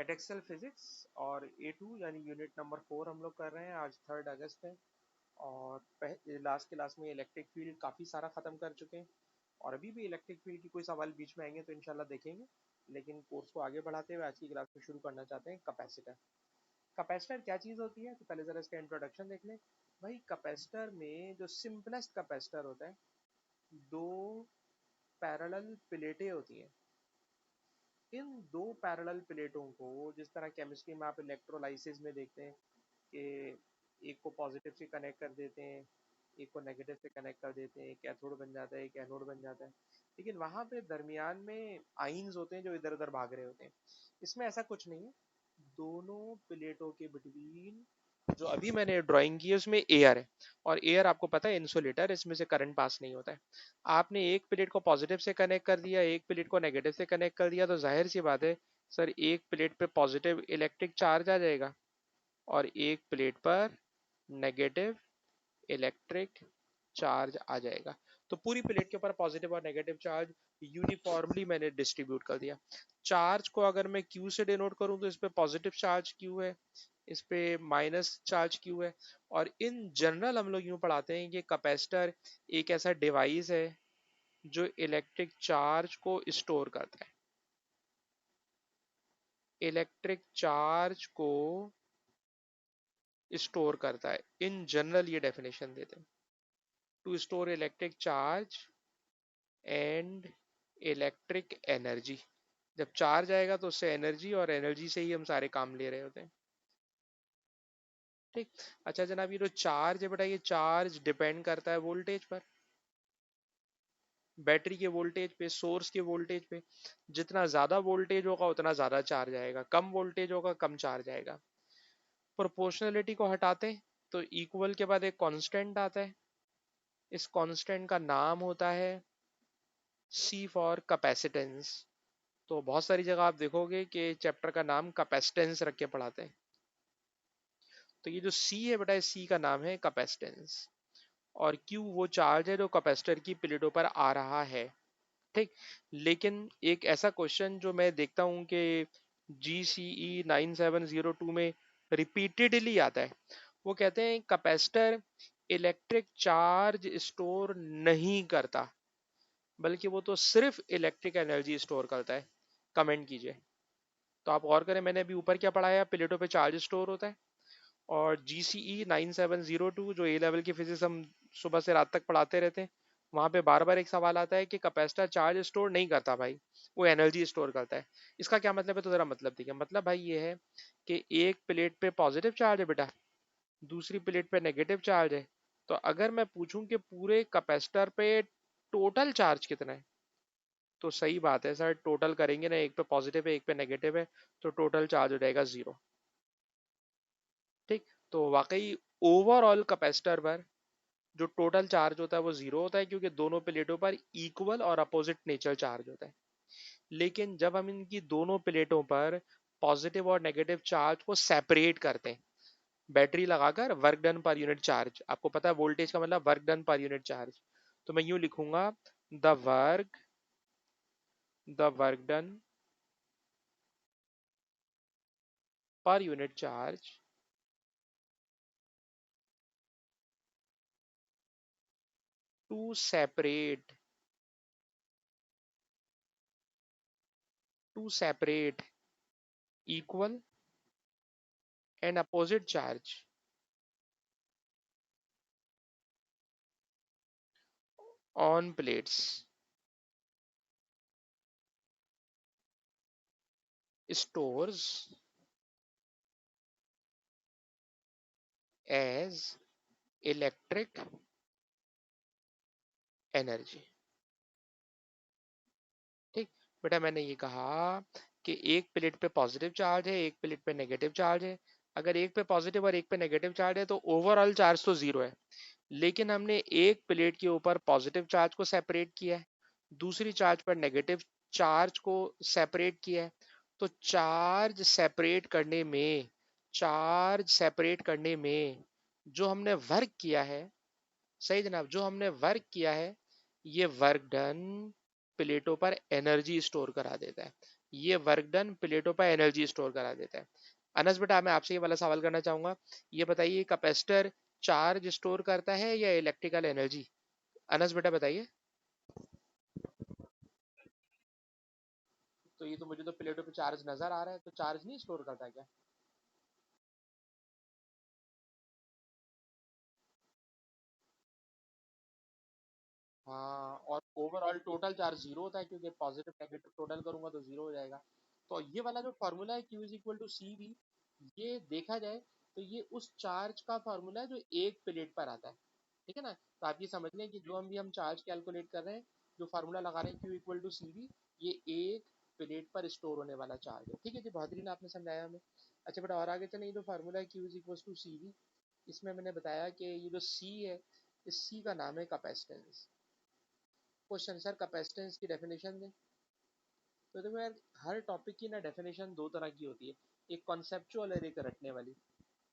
एडएक्सेल physics और A2 यानी unit number 4 हम लोग कर रहे हैं। आज 3 अगस्त है और लास्ट क्लास में इलेक्ट्रिक फील्ड काफ़ी सारा ख़त्म कर चुके हैं और अभी भी इलेक्ट्रिक फील्ड की कोई सवाल बीच में आएंगे तो इंशाल्लाह देखेंगे। लेकिन कोर्स को आगे बढ़ाते हुए आज की क्लास में शुरू करना चाहते हैं कैपेसिटर। कैपेसिटर क्या चीज़ होती है तो पहले ज़रा इसका इंट्रोडक्शन देख लें। भाई कैपेसिटर में जो सिंपलेस्ट कैपेसिटर होता है, दो पैरेलल प्लेटें होती हैं। इन दो पैरेलल प्लेटों को जिस तरह केमिस्ट्री में आप इलेक्ट्रोलाइसिस में देखते हैं कि एक को पॉजिटिव से कनेक्ट कर देते हैं, एक को नेगेटिव से कनेक्ट कर देते हैं, कैथोड बन जाता है, एक एनोड बन जाता है। लेकिन वहां पे दरमियान में आइंस होते हैं जो इधर उधर भाग रहे होते हैं। इसमें ऐसा कुछ नहीं है। दोनों प्लेटों के बिटवीन जो अभी मैंने ड्राइंग की है उसमें एयर है, और एयर आपको पता है इंसुलेटर, इसमें से करंट पास नहीं होता है। आपने एक प्लेट को पॉजिटिव से कनेक्ट कर दिया, एक प्लेट को नेगेटिव से कनेक्ट कर दिया, तो जाहिर सी बात है सर, एक प्लेट पे पॉजिटिव इलेक्ट्रिक चार्ज आ जाएगा और एक प्लेट पर नेगेटिव इलेक्ट्रिक चार्ज आ जाएगा। तो पूरी प्लेट के ऊपर पॉजिटिव और नेगेटिव चार्ज यूनिफॉर्मली मैंने डिस्ट्रीब्यूट कर दिया। चार्ज को अगर मैं क्यू से डिनोट करूं तो इस पे पॉजिटिव चार्ज क्यू है, इस पे माइनस चार्ज क्यू है। और इन जनरल हम लोग यूं पढ़ाते हैं कि कैपेसिटर एक ऐसा डिवाइस है जो इलेक्ट्रिक चार्ज को स्टोर करता है। इलेक्ट्रिक चार्ज को स्टोर करता है, इन जनरल ये डेफिनेशन देते हैं। To store electric charge and electric energy. जब चार्ज आएगा तो उससे एनर्जी, और एनर्जी से ही हम सारे काम ले रहे होते हैं। ठीक। अच्छा जनाब, ये जो चार्ज है बेटा, ये चार्ज डिपेंड करता है वोल्टेज पर, बैटरी के वोल्टेज पे, सोर्स के वोल्टेज पे। जितना ज्यादा वोल्टेज होगा उतना ज्यादा चार्ज आएगा, कम वोल्टेज होगा कम चार्ज आएगा। प्रोपोर्शनलिटी को हटाते हैं तो इक्वल के बाद एक कांस्टेंट आता है। इस कांस्टेंट का नाम होता है C फॉर कैपेसिटेंस। तो बहुत सारी जगह आप देखोगे कि चैप्टर का नाम कैपेसिटेंस रख के पढ़ाते हैं। तो ये जो C है बेटा, इस C का नाम है कैपेसिटेंस, और Q वो चार्ज है जो कैपेसिटर की प्लेटों पर आ रहा है। ठीक। लेकिन एक ऐसा क्वेश्चन जो मैं देखता हूँ कि GCE 9702 में रिपीटेडली आता है, वो कहते हैं कैपेसिटर इलेक्ट्रिक चार्ज स्टोर नहीं करता, बल्कि वो तो सिर्फ इलेक्ट्रिक एनर्जी स्टोर करता है। कमेंट कीजिए। तो आप गौर करें, मैंने अभी ऊपर क्या पढ़ाया, प्लेटों पे चार्ज स्टोर होता है। और GCE 9702 जो ए लेवल की फिजिक्स हम सुबह से रात तक पढ़ाते रहते हैं, वहां पे बार बार एक सवाल आता है कि कैपेसिटर चार्ज स्टोर नहीं करता भाई, वो एनर्जी स्टोर करता है। इसका क्या मतलब है, तो जरा मतलब देखिए। मतलब भाई ये है कि एक प्लेट पे पॉजिटिव चार्ज है बेटा, दूसरी प्लेट पे नेगेटिव चार्ज है। तो अगर मैं पूछूं कि पूरे कैपेसिटर पे टोटल चार्ज कितना है, तो सही बात है सर, टोटल करेंगे ना, एक पे पॉजिटिव है एक पे नेगेटिव है, तो टोटल चार्ज हो जाएगा 0। ठीक। तो वाकई ओवरऑल कैपेसिटर पर जो टोटल चार्ज होता है वो 0 होता है, क्योंकि दोनों प्लेटों पर इक्वल और अपोजिट नेचर चार्ज होता है। लेकिन जब हम इनकी दोनों प्लेटों पर पॉजिटिव और नेगेटिव चार्ज को सेपरेट करते हैं बैटरी लगाकर, work done per unit charge, आपको पता है वोल्टेज का मतलब work done per unit charge, तो मैं यूं लिखूंगा, the work done per unit charge to separate equal and opposite charge on plates stores as electric energy। ठीक। बेटा मैंने ये कहा कि एक प्लेट पे पॉजिटिव चार्ज है, एक प्लेट पे नेगेटिव चार्ज है। अगर एक पे पॉजिटिव और एक पे नेगेटिव चार्ज है तो ओवरऑल चार्ज तो 0 है। लेकिन हमने एक प्लेट के ऊपर पॉजिटिव चार्ज को सेपरेट किया है, दूसरी चार्ज पर नेगेटिव चार्ज को सेपरेट किया है। तो चार्ज सेपरेट करने में जो हमने वर्क किया है, सही जनाब, जो हमने वर्क किया है, ये वर्क डन प्लेटों पर एनर्जी स्टोर करा देता है। ये वर्क डन प्लेटों पर एनर्जी स्टोर करा देता है। अनस बेटा मैं आपसे ये वाला सवाल करना चाहूंगा, ये बताइए कैपेसिटर चार्ज स्टोर करता है या इलेक्ट्रिकल एनर्जी? अनस बेटा बताइए। तो ये तो मुझे तो प्लेटों पे चार्ज नजर आ रहा है, तो चार्ज नहीं स्टोर करता क्या? हाँ, और ओवरऑल टोटल चार्ज जीरो होता है, क्योंकि पॉजिटिव नेगेटिव टोटल करूंगा तो जीरो हो जाएगा। तो ये वाला जो फॉर्मूला है Q is equal to C V, ये देखा जाए तो ये उस चार्ज का फॉर्मूला है जो एक प्लेट पर आता है। ठीक है ना? तो आप ये समझ लें कि जो हम चार्ज कैलकुलेट कर रहे हैं, जो फार्मूला लगा रहे हैं Q equal to C V, ये एक प्लेट पर स्टोर होने वाला चार्ज है। ठीक है जी, बेहतरीन आपने समझाया हमें। अच्छा बेटा और आगे चलें, ये जो फार्मूला है Q is equal to C V, इसमें मैंने बताया कि ये जो C है, इस C का नाम है कैपेसिटेंस। क्वेश्चन सर कैपेसिटेंस की डेफिनेशन दें। तो देखो यार, हर टॉपिक की ना डेफिनेशन दो तरह की होती है, एक कॉन्सेप्चुअल और एक रटने वाली।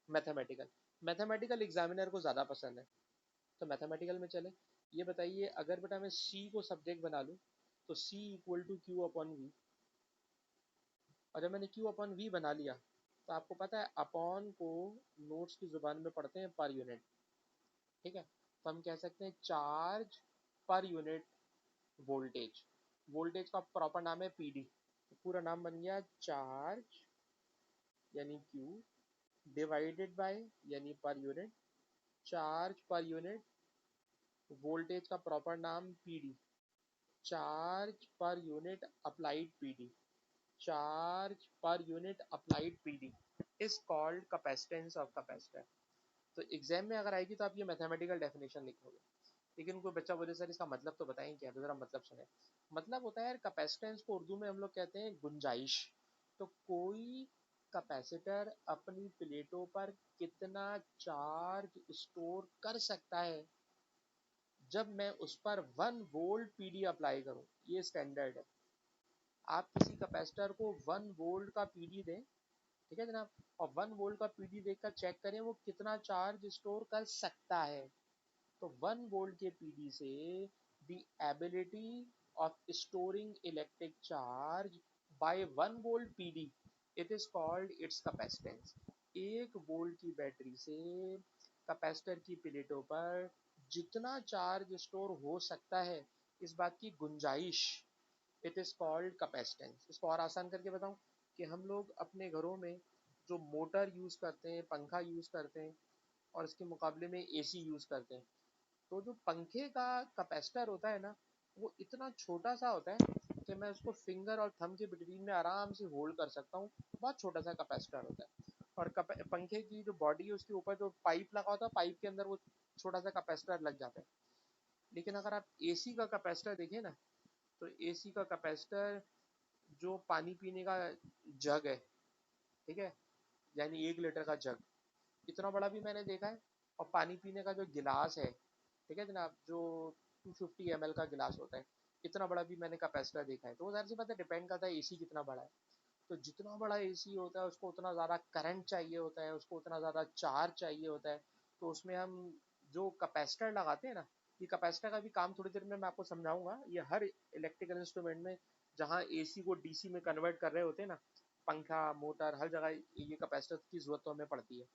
मैथमेटिकल, मैथमेटिकल एग्जामिनर को ज़्यादा पसंद है। तो मैथमेटिकल में चले। ये बताइए, अगर बेटा मैं सी को सब्जेक्ट बना लूँ, तो C equal to Q upon V. और जब मैंने क्यू अपॉन वी बना लिया, तो आपको पता है अपॉन को नोट्स की जुबान में पढ़ते हैं पर यूनिट। ठीक है? तो हम कह सकते हैं charge per unit voltage. Voltage का प्रॉपर नाम है पीडी। तो पूरा नाम बन गया चार्ज यानी क्यू डिवाइडेड बाय यानी पर unit charge per unit voltage का प्रॉपर नाम PD. Charge per unit applied PD. Charge per unit applied PD is called capacitance of capacitor. तो एग्जाम में अगर आएगी तो आप ये मैथमेटिकल डेफिनेशन लिखोगे। लेकिन कोई बच्चा बोले सर इसका मतलब तो बताएं क्या, तो जरा मतलब सुने। मतलब होता है यार, कैपेसिटेंस को उर्दू में हम लोग कहते हैं गुंजाइश। तो कोई कैपेसिटर अपनी प्लेटों पर कितना चार्ज स्टोर कर सकता है जब मैं उस पर 1 वोल्ट पीडी अप्लाई करूं, ये स्टैंडर्ड है। आप किसी कैपेसिटर को 1 वोल्ट का पीडी दें, ठीक है जनाब, और 1 वोल्ट का पीडी देकर चेक करें वो कितना चार्ज स्टोर कर सकता है। तो 1 वोल्ट के पीडी से the ability of storing electric charge by 1 volt PD, it is called its capacitance। 1 volt की बैटरी से कैपेसिटर की प्लेटों पर जितना चार्ज स्टोर हो सकता है, इस बात की गुंजाइश, इट इज कॉल्ड कैपेसिटेंस। इसको और आसान करके बताऊं, कि हम लोग अपने घरों में जो मोटर यूज करते हैं, पंखा यूज करते हैं, और इसके मुकाबले में एसी यूज करते हैं, तो जो पंखे का कैपेसिटर होता है ना, वो इतना छोटा सा होता है कि मैं उसको फिंगर और थंब के बिटवीन में आराम से होल्ड कर सकता हूँ। बहुत छोटा सा कैपेसिटर होता है। और पंखे की जो बॉडी है उसके ऊपर जो पाइप लगा होता है, पाइप के अंदर वो छोटा सा कैपेसिटर लग जाता है। लेकिन अगर आप एसी का कैपेसिटर देखें ना, तो एसी का कैपेसिटर जो पानी पीने का जग है, ठीक है, यानी 1 लीटर का जग, इतना बड़ा भी मैंने देखा है। और पानी पीने का जो गिलास है, ठीक है जनाब, जो 250 ml का गिलास होता है, इतना बड़ा भी मैंने कैपेसिटर देखा है। तो वो जाहिर सी बात है, डिपेंड करता है एसी कितना बड़ा है। तो जितना बड़ा एसी होता है उसको उतना ज़्यादा करंट चाहिए होता है, उसको उतना ज़्यादा चार्ज चाहिए होता है। तो उसमें हम जो कैपेसिटर लगाते हैं ना, ये कैपेसिटर का भी काम थोड़ी देर में मैं आपको समझाऊंगा। ये हर इलेक्ट्रिकल इंस्ट्रूमेंट में, जहाँ एसी को डीसी में कन्वर्ट कर रहे होते हैं ना, पंखा मोटर हर जगह ये कैपेसिटर की जरूरत तो हमें पड़ती है।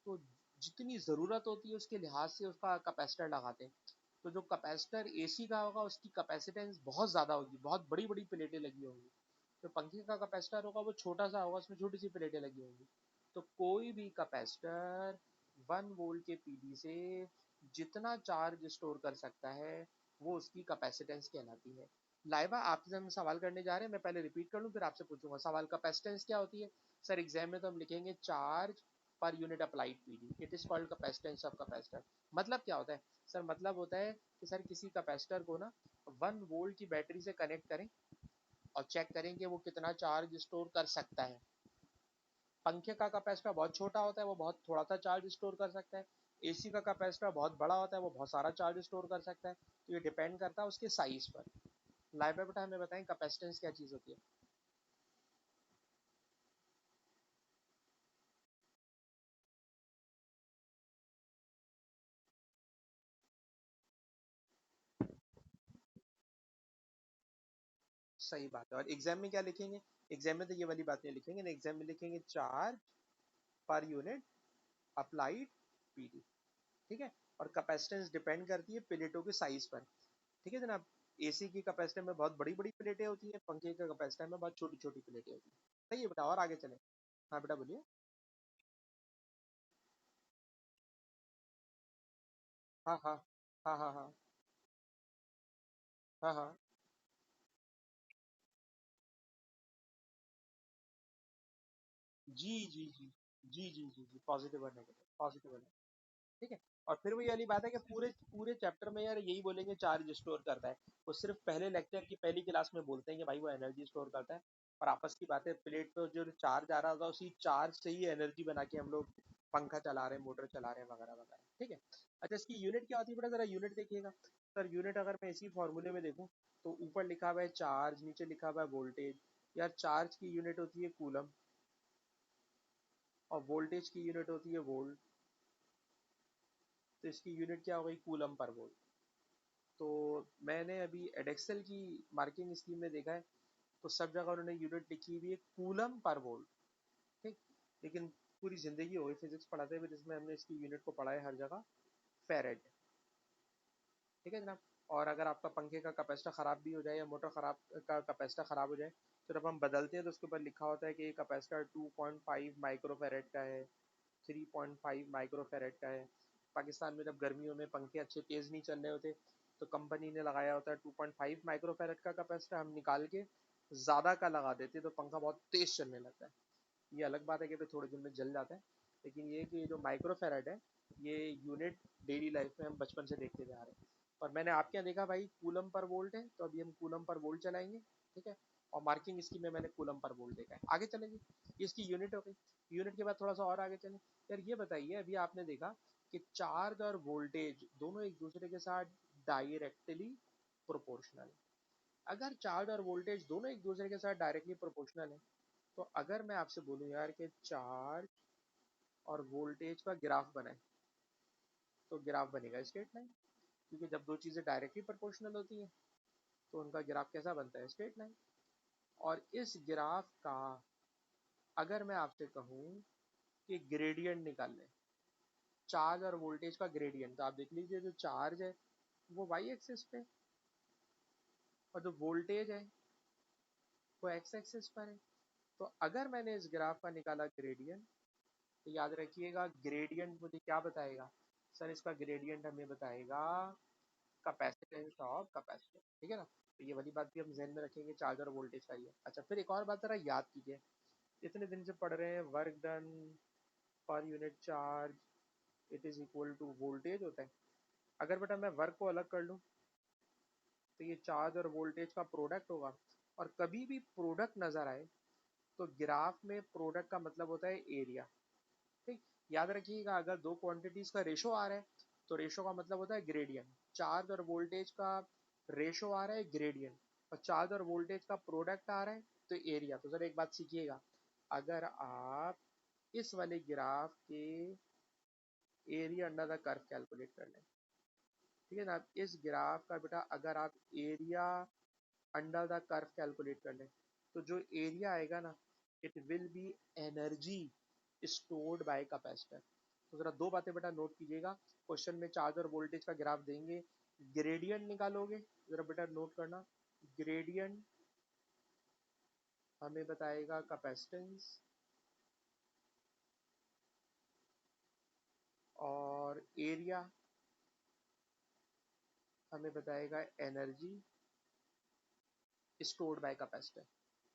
तो जितनी ज़रूरत होती है उसके लिहाज से उसका कैपेसिटर लगाते हैं। तो जो कैपेसिटर एसी का होगा उसकी कैपेसिटेंस बहुत ज़्यादा होगी, बहुत बड़ी बड़ी प्लेटें लगी होंगी। जो पंखे का कैपेसिटर होगा वो छोटा सा होगा, उसमें छोटी सी प्लेटें लगी होंगी। तो कोई भी कैपेसिटर 1 वोल्ट के पीडी से जितना चार्ज स्टोर कर सकता है, वो उसकी कैपेसिटेंस कहलाती है। लाइबा आपसे हम सवाल करने जा रहे हैं, मैं पहले रिपीट कर लूँ फिर आपसे पूछूंगा सवाल। कैपेसिटेंस क्या होती है? सर एग्जाम में तो हम लिखेंगे charge per unit applied PD, it is called capacitance of capacitor. मतलब क्या होता है? सर मतलब होता है कि सर किसी कैपेसिटर को ना 1 वोल्ट की बैटरी से कनेक्ट करें और चेक करें कि वो कितना चार्ज स्टोर कर सकता है। पंखे का कैपेसिटर बहुत छोटा होता है, वो बहुत थोड़ा सा चार्ज स्टोर कर सकता है। एसी का कैपेसिटर बहुत बड़ा होता है, वो बहुत सारा चार्ज स्टोर कर सकता है। तो ये डिपेंड करता है उसके साइज पर। लाइव बेटा हमें बताएं कैपेसिटेंस क्या चीज होती है? सही बात है। और एग्जाम में क्या लिखेंगे? एग्जाम में तो ये वाली बात नहीं लिखेंगे ना, एग्जाम में लिखेंगे charge per unit applied PD. ठीक है। और कैपेसिटेंस डिपेंड करती है प्लेटों के साइज पर। ठीक है जनाब। एसी की कैपेसिटर में बहुत बड़ी बड़ी प्लेटें होती हैं, पंखे के कैपेसिटर में बहुत छोटी छोटी प्लेटें होती हैं। सही है बेटा, और आगे चले। हाँ बेटा बोलिए। हाँ हाँ हाँ हाँ हाँ हाँ हाँ। जी जी जी जी जी जी जी, पॉजिटिव और नेगेटिव, पॉजिटिव और नेगेटिव। ठीक है। और फिर वही वाली बात है कि पूरे पूरे चैप्टर में यार यही बोलेंगे चार्ज स्टोर करता है। वो सिर्फ पहले लेक्चर की पहली क्लास में बोलते हैं कि भाई वो एनर्जी स्टोर करता है। और आपस की बातें, प्लेट पे जो चार्ज आ रहा होगा उसी चार्ज से ही एनर्जी बना के हम लोग पंखा चला रहे हैं, मोटर चला रहे हैं, वगैरह वगैरह। ठीक है। अच्छा, इसकी यूनिट क्या होती है बेटा, जरा यूनिट देखिएगा। सर यूनिट अगर मैं इसी फॉर्मूले में देखूं तो ऊपर लिखा हुआ है चार्ज, नीचे लिखा हुआ है वोल्टेज। यार चार्ज की यूनिट होती है कूलम, और वोल्टेज की यूनिट होती है वोल्ट। तो इसकी यूनिट क्या हो गई, कूलम पर वोल्ट। तो मैंने अभी एडेक्सल की मार्किंग स्कीम में देखा है, तो सब जगह उन्होंने यूनिट लिखी हुई है कूलम पर वोल्ट। ठीक। लेकिन पूरी जिंदगी हो गई फिजिक्स पढ़ाते हुए जिसमें हमने इसकी यूनिट को पढ़ा है हर जगह फेरेड। ठीक है जनाब। और अगर आपका पंखे का कैपेसिटर खराब भी हो जाए या मोटर खराब का कैपेसिटर खराब हो जाए, तो जब हम बदलते हैं तो उसके ऊपर लिखा होता है कि ये कैपेसिटर 2.5 माइक्रोफेरेड का है, 3.5 माइक्रोफेरेड का है। पाकिस्तान में जब गर्मियों में पंखे अच्छे तेज नहीं चल रहे होते, तो कंपनी ने लगाया होता है 2.5 माइक्रोफेरेड का कैपेसिटर, हम निकाल के ज़्यादा का लगा देते हैं तो पंखा बहुत तेज चलने लगता है। ये अलग बात है कि तो थोड़े दिन में जल जाता है। लेकिन ये कि जो माइक्रोफेरेड है, ये यूनिट डेली लाइफ में हम बचपन से देखते जा रहे हैं। और मैंने आपके यहाँ देखा भाई कूलम पर वोल्ट है, तो अभी हम कूलम पर वोल्ट चलाएंगे। ठीक है। और मार्किंग इसकी में मैंने कूलम पर वोल्ट देखा है। आगे चलेंगे। ये इसकी यूनिट हो गई। यूनिट के बाद थोड़ा सा और आगे चलें। यार ये बताइए, अभी आपने देखा कि चार्ज और वोल्टेज दोनों एक दूसरे के साथ डायरेक्टली प्रोपोर्शनल है। अगर चार्ज और वोल्टेज दोनों एक दूसरे के साथ डायरेक्टली प्रोपोर्शनल है, तो अगर मैं आपसे बोलूं यार कि चार्ज और वोल्टेज का ग्राफ बनाए, तो ग्राफ बनेगा स्ट्रेट लाइन। क्योंकि जब दो चीजें डायरेक्टली प्रोपोर्शनल होती हैं तो उनका ग्राफ कैसा बनता है, स्ट्रेट लाइन। और इस ग्राफ का अगर मैं आपसे कहूं कि ग्रेडियंट निकाल लें, चार्ज और वोल्टेज का ग्रेडियंट, तो आप देख लीजिए जो चार्ज है वो वाई एक्सिस पे, और जो वोल्टेज है वो एक्स एक्सिस पर है। तो अगर मैंने इस ग्राफ का निकाला ग्रेडियंट, तो याद रखिएगा ग्रेडियंट मुझे क्या बताएगा, सर इसका ग्रेडियंट हमें बताएगा कैपेसिटेंस ऑफ कैपेसिटर। ठीक है ना। तो ये वाली बात भी हम ध्यान में रखेंगे, चार्ज और वोल्टेज का ही है। अच्छा, फिर एक और बात जरा याद कीजिए। इतने दिन से पढ़ रहे हैं work done per unit charge it is equal to voltage होता है। अगर बेटा मैं वर्क को अलग कर लूँ, तो ये चार्ज और वोल्टेज का प्रोडक्ट होगा। और कभी भी प्रोडक्ट नजर आए तो ग्राफ में प्रोडक्ट का मतलब होता है एरिया। ठीक। याद रखिएगा, अगर दो क्वांटिटीज का रेशो आ रहा है तो रेशो का मतलब होता है ग्रेडियंट। चार्ज और वोल्टेज का रेशो आ रहा है ग्रेडियंट, और चार्ज और वोल्टेज का प्रोडक्ट आ रहा है तो एरिया। तो सर एक बात सीखिएगा, अगर आप इस वाले ग्राफ के area under the curve calculate कर लें, ठीक है ना, इस ग्राफ का बेटा अगर आप area under the curve calculate कर लें, तो जो एरिया आएगा ना, it will be energy stored bye capacitor. तो जरा दो बातें बेटा नोट कीजिएगा, क्वेश्चन में चार्ज और वोल्टेज का ग्राफ देंगे, ग्रेडियंट निकालोगे, जरा बेटा नोट करना, ग्रेडियंट हमें बताएगा कैपेसिटेंस, और एरिया हमें बताएगा एनर्जी स्टोर्ड बाय कैपेसिटर।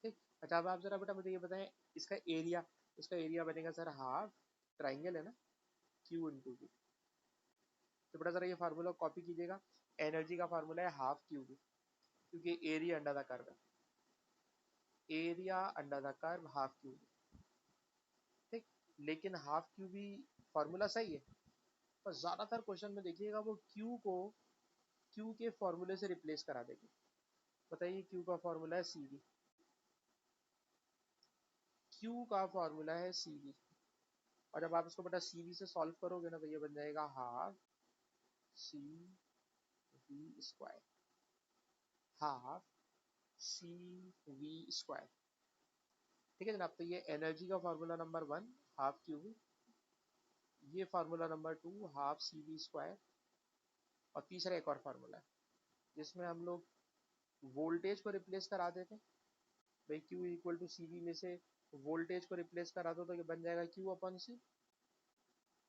ठीक। अच्छा, अब आप जरा बेटा मुझे ये बताएं, इसका एरिया, इसका एरिया बनेगा सर हाफ, ट्राइंगल है ना, क्यू इंटू वी। तो बेटा जरा ये फार्मूला कॉपी कीजिएगा। एनर्जी का फार्मूला है हाफ क्यू वी, क्योंकि एरिया अंडर द कर्व है, area under the curve half Q V. ठीक। लेकिन हाफ क्यू वी फार्मूला सही है, पर ज्यादातर क्वेश्चन में देखिएगा वो क्यू को क्यू के फॉर्मूले से रिप्लेस करा देंगे। बताइए, क्यू का फॉर्मूला है सी वी, क्यू का फॉर्मूला है सी वी। और जब आप इसको बेटा सी वी से सॉल्व करोगे ना, तो ये बन जाएगा half C V square, half C V square. ठीक है जनाब, तो ये एनर्जी का formula number 1 half Q V, ये formula number 2 half C V square, और तीसरा एक और फार्मूला है जिसमें हम लोग वोल्टेज को रिप्लेस करा देते हैं। भाई Q equal to C V में से वोल्टेज को रिप्लेस करा दो तो ये बन जाएगा Q अपॉन सी,